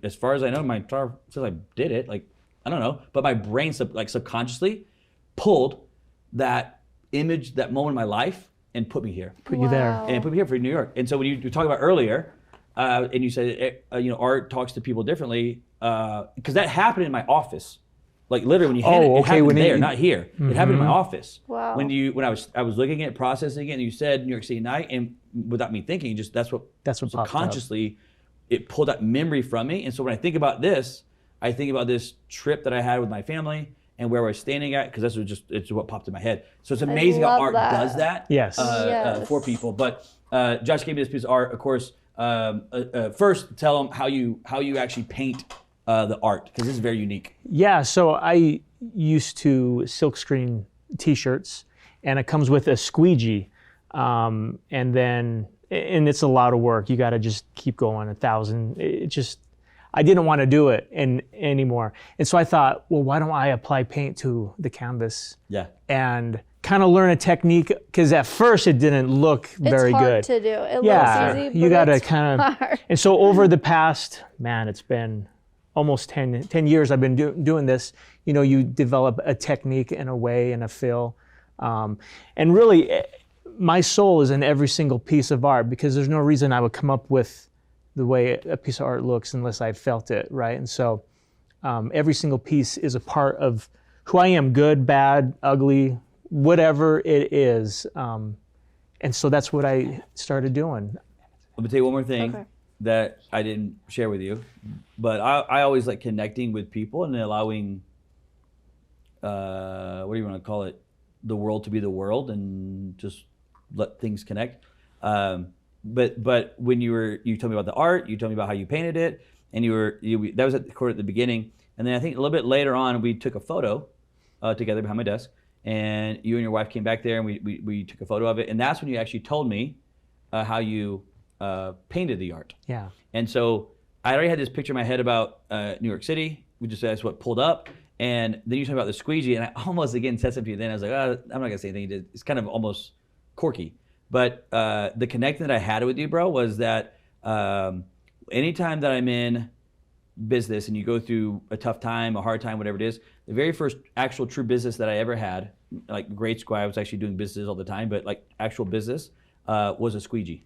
As far as I know, my entire since I did it, like, I don't know, but my brain subconsciously pulled that image, that moment in my life, and put me here. Put you there. And put me here for New York. And so when you were talking about earlier, and you said, art talks to people differently, because that happened in my office. Like literally when you hand it happened there, not here. It happened in my office. Wow. When I was looking at it, processing it, and you said New York City night, and without me thinking, that's what subconsciously it pulled that memory from me. And so when I think about this, I think about this trip that I had with my family and where I was standing at, because it's what popped in my head. So it's amazing how art does that for people. But Josh gave me this piece of art, of course. First, tell them how you actually paint the art, because this is very unique. Yeah, so I used to silk screen T-shirts, and it comes with a squeegee, and it's a lot of work. You got to just keep going 1,000. I didn't want to do it anymore, and so I thought, well, why don't I apply paint to the canvas? Yeah. And kind of learn a technique, because at first it didn't look very good. It's hard to do. It looks easy, but you got to it's kind of. hard. And so over the past, it's been almost 10 years I've been doing this. You develop a technique and a way and a feel. And really, my soul is in every single piece of art, because there's no reason I would come up with the way a piece of art looks unless I felt it, right? And so every single piece is a part of who I am, good, bad, ugly, whatever it is. And so that's what I started doing. Let me tell you one more thing that I didn't share with you, but I always like connecting with people and allowing, what do you want to call it, the world to be the world, and just let things connect. But when you told me about the art, you told me about how you painted it, and that was at the beginning, and then I think a little bit later on we took a photo together behind my desk, and you and your wife came back there, and we took a photo of it, and that's when you actually told me how you painted the art. Yeah. And so I already had this picture in my head about New York City. That's what pulled up. And then you talked about the squeegee, and I almost again said something to you. Then I was like, I'm not gonna say anything. It's kind of almost quirky. But the connection that I had with you, bro, was that anytime that I'm in business and you go through a tough time, a hard time, whatever it is, the very first actual true business that I ever had, like grade school, I was actually doing business all the time, but like actual business was a squeegee.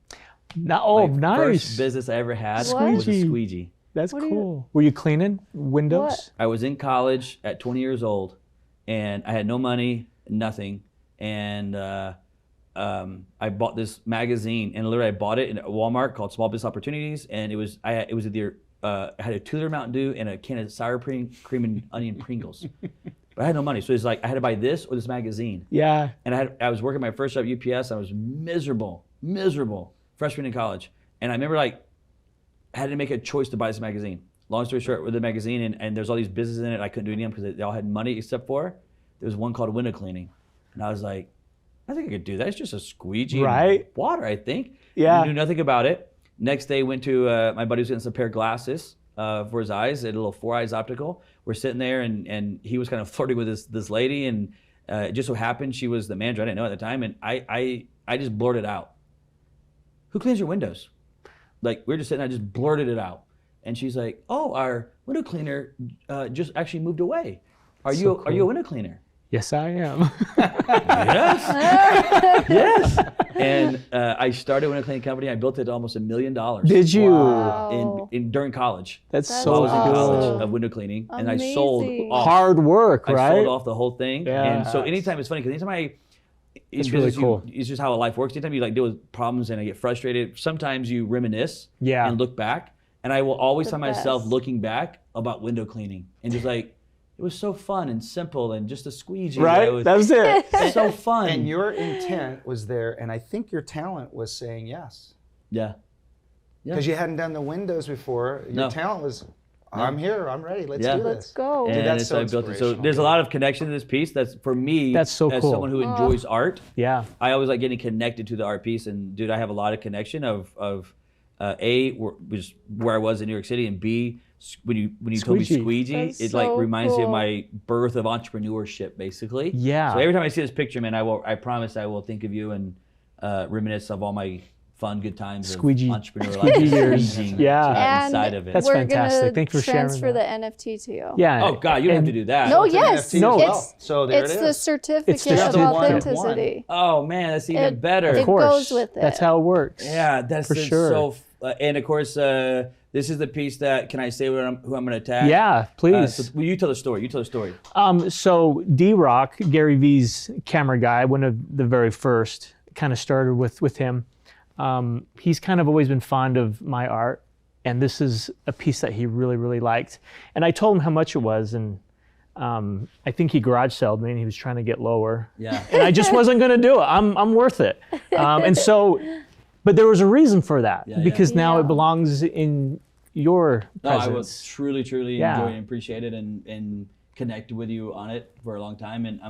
Nice. First business I ever had was a squeegee. That's cool. Were you cleaning windows? What? I was in college at 20 years old, and I had no money, nothing, and I bought this magazine, and literally I bought it at Walmart called Small Business Opportunities, and it was either I had a 2-liter Mountain Dew and a can of sour cream and onion Pringles. But I had no money, so it's like I had to buy this or this magazine. Yeah. And I was working my first job at UPS. I was miserable, freshman in college, and I remember I had to make a choice to buy this magazine. Long story short, with the magazine, and there's all these businesses in it. I couldn't do any of them because they all had money, except for there was one called window cleaning, and I was like, I think I could do that. It's just a squeegee and water, I think. Yeah. I knew nothing about it. Next day, went to my buddy was getting some pair of glasses for his eyes, a little 4 Eyes optical. We're sitting there, and he was kind of flirting with this lady, and it just so happened she was the manager. I didn't know at the time, and I just blurted out, "Who cleans your windows?" Like, we were just sitting there, I just blurted it out. And she's like, "Oh, our window cleaner just actually moved away. Are you a window cleaner?" Yes, I am. Yes. Yes. And I started a window cleaning company. I built it to almost $1 million. Did you? Wow. During college. That's While I so was in college cool. of window cleaning, and I Amazing. sold off. Hard work, right? I sold off the whole thing. Yeah. And so anytime, it's funny because anytime It's really cool. It's just how life works. Anytime you deal with problems and I get frustrated, sometimes you reminisce and look back. And I will always find myself looking back about window cleaning and just like, it was so fun and simple and just a squeegee. Right? That was it. It's so fun. And your intent was there, and I think your talent was saying yes. Yeah. Because you hadn't done the windows before. Your talent was, I'm here. I'm ready. Let's Yeah. do Let's this. go. And that's it's so I built it. So inspirational, there's a dude. lot of connection to this piece. That's for me. That's so as cool. someone who enjoys art. Yeah. I always like getting connected to the art piece, and dude, I have a lot of connection of which where I was in New York City, and B, when you told me Squeegee. squeegee, That's it like so reminds me of cool. my birth of entrepreneurship, basically. Yeah. So every time I see this picture, man, I promise I will think of you and reminisce of all my fun, good times Squeegee. of entrepreneurial Squeegee life, years. squeeging, Yeah. inside of it. That's we're fantastic. Gonna Thank you for sharing transfer that. the NFT to you. Yeah. Oh God, you don't have to do that. No, It's an yes. NFT as No. well. So there It's it the is. certificate It's the of certificate. authenticity. Oh man, that's even better. It Of course. goes with it. That's how it works. Yeah, that's For sure. so. And of course, this is the piece that. Can I say who I'm going to tag? Yeah, please. So, well, you tell the story. You tell the story. So D-Rock, Gary V's camera guy, one of the very first, kind of started with him. He's kind of always been fond of my art, and this is a piece that he really, really liked. And I told him how much it was, and I think he garage sold me, and he was trying to get lower. Yeah. And I just wasn't going to do it. I'm worth it. And so, but there was a reason for that, Yeah, because now Yeah. it belongs in your No, I presence. will truly Yeah. enjoy and appreciate it, and connect with you on it for a long time. And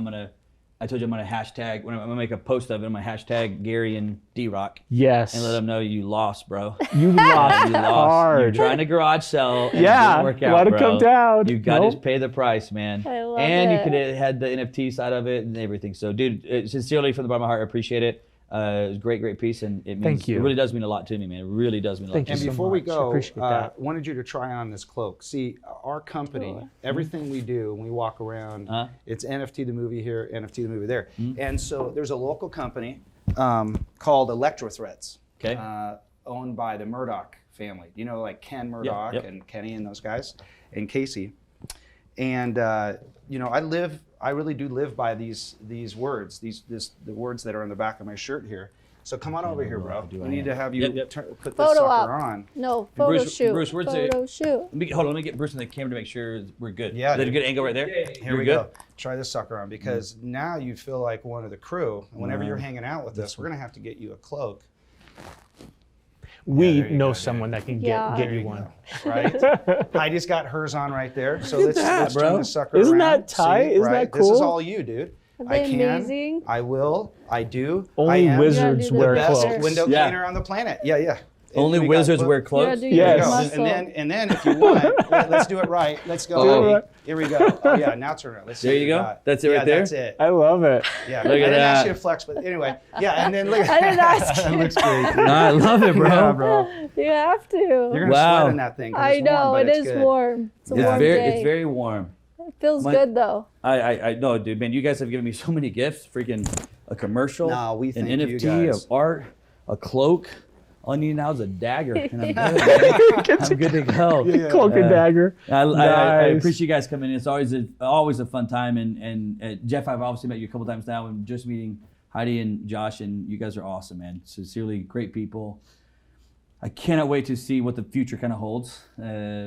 I told you I'm gonna hashtag. I'm gonna make a post of it. I'm gonna hashtag Gary and D-Rock Yes. and let them know you lost, bro. You lost You lost. You're hard. trying to garage sell. And Yeah, it didn't work out, let it bro. come down. You got to Nope. pay the price, man. I love and you it. could have had the NFT side of it and everything. So, dude, sincerely from the bottom of my heart, I appreciate it. It was a great piece, and it means, Thank you. It really does mean a lot to me, man. It really does mean a lot. Thank to And me. so before we much. go, Appreciate that. wanted you to try on this cloak. See, our company, everything we do, when we walk around, it's NFT The Movie here, NFT The Movie there. And so there's a local company called Electro Threads, Okay. owned by the Murdoch family. You know, like Ken Murdoch yep. and Kenny and those guys, and Casey. And you know, I really do live by these words, the words that are on the back of my shirt here. So come on over here, bro. We need to have you Yep. put this Photo sucker op. on. No, photo Bruce- shoot. Bruce, where's the- photo shoot. Hold on, let me get Bruce in the camera to make sure we're good. Yeah, Is that a dude. good angle right there? Here You're we good? go. Try this sucker on, because now you feel like one of the crew. And whenever you're hanging out with us, we're gonna have to get you a cloak. We there you know go, someone that can Yeah. get There you you one. go. Right? Heidi's got hers on right there. So let's bro. turn this sucker Isn't around. that tight? See, Isn't right? that This is cool? all you, dude. Are I they can. amazing? I will. I do. I Only am wizards You gotta do wear the best cloaks. cloaks. window Yeah. cleaner on the planet. Yeah, yeah. Only And we got- wizards wear You gotta clothes? do Yes. your Yes. muscle. And then if you want, let's do it right. Let's go. Oh. Ready? Here we go. Oh yeah, now turn it. Let's see There what you go. got. That's it right yeah, there? That's it. I love it. Yeah. Look at I didn't ask that. you to flex, but anyway. Yeah, and then look. I didn't ask That you. looks great. No, I love it, bro. Yeah, bro. You have to. You're gonna Wow. sweat in that thing. 'cause I it's warm, know, but it it's is good. warm. It's a warm day. It's very warm. It feels My- good though. I know, dude, man. You guys have given me so many gifts. Freaking a commercial, No, we an thank you NFT, guys. of art, a cloak. All I need now is a dagger, and I'm good. Man. I'm good to go. Cloak and dagger. I Nice. appreciate you guys coming in. It's always a fun time. And Jeff, I've obviously met you a couple times now, and just meeting Heidi and Josh, and you guys are awesome, man. Sincerely, great people. I cannot wait to see what the future kind of holds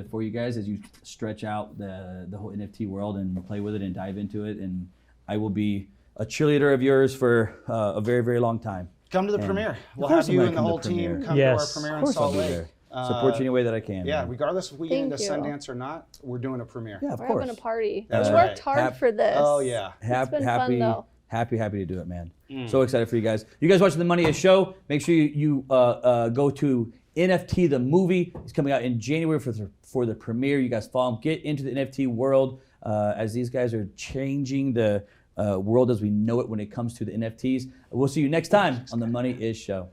for you guys as you stretch out the whole NFT world and play with it and dive into it. And I will be a cheerleader of yours for a very, very long time. Come to the premiere. We'll course have I'm you gonna and the come to whole the team premiere. come Yes. to our premiere Of in course I'll Salt be Lake. there. Support you any way that I can. Yeah, man. regardless if we get Thank into you. Sundance or not, we're doing a premiere. Yeah, of We're course. having a party. That's we right. worked hard for this. Oh yeah. It's been fun, though. Happy to do it, man. So excited for you guys. You guys watching the Money Is Show, make sure you go to NFT The Movie. It's coming out in January for the premiere. You guys follow them. Get into the NFT world as these guys are changing the world as we know it when it comes to the NFTs. We'll see you next time on the Money Is Show.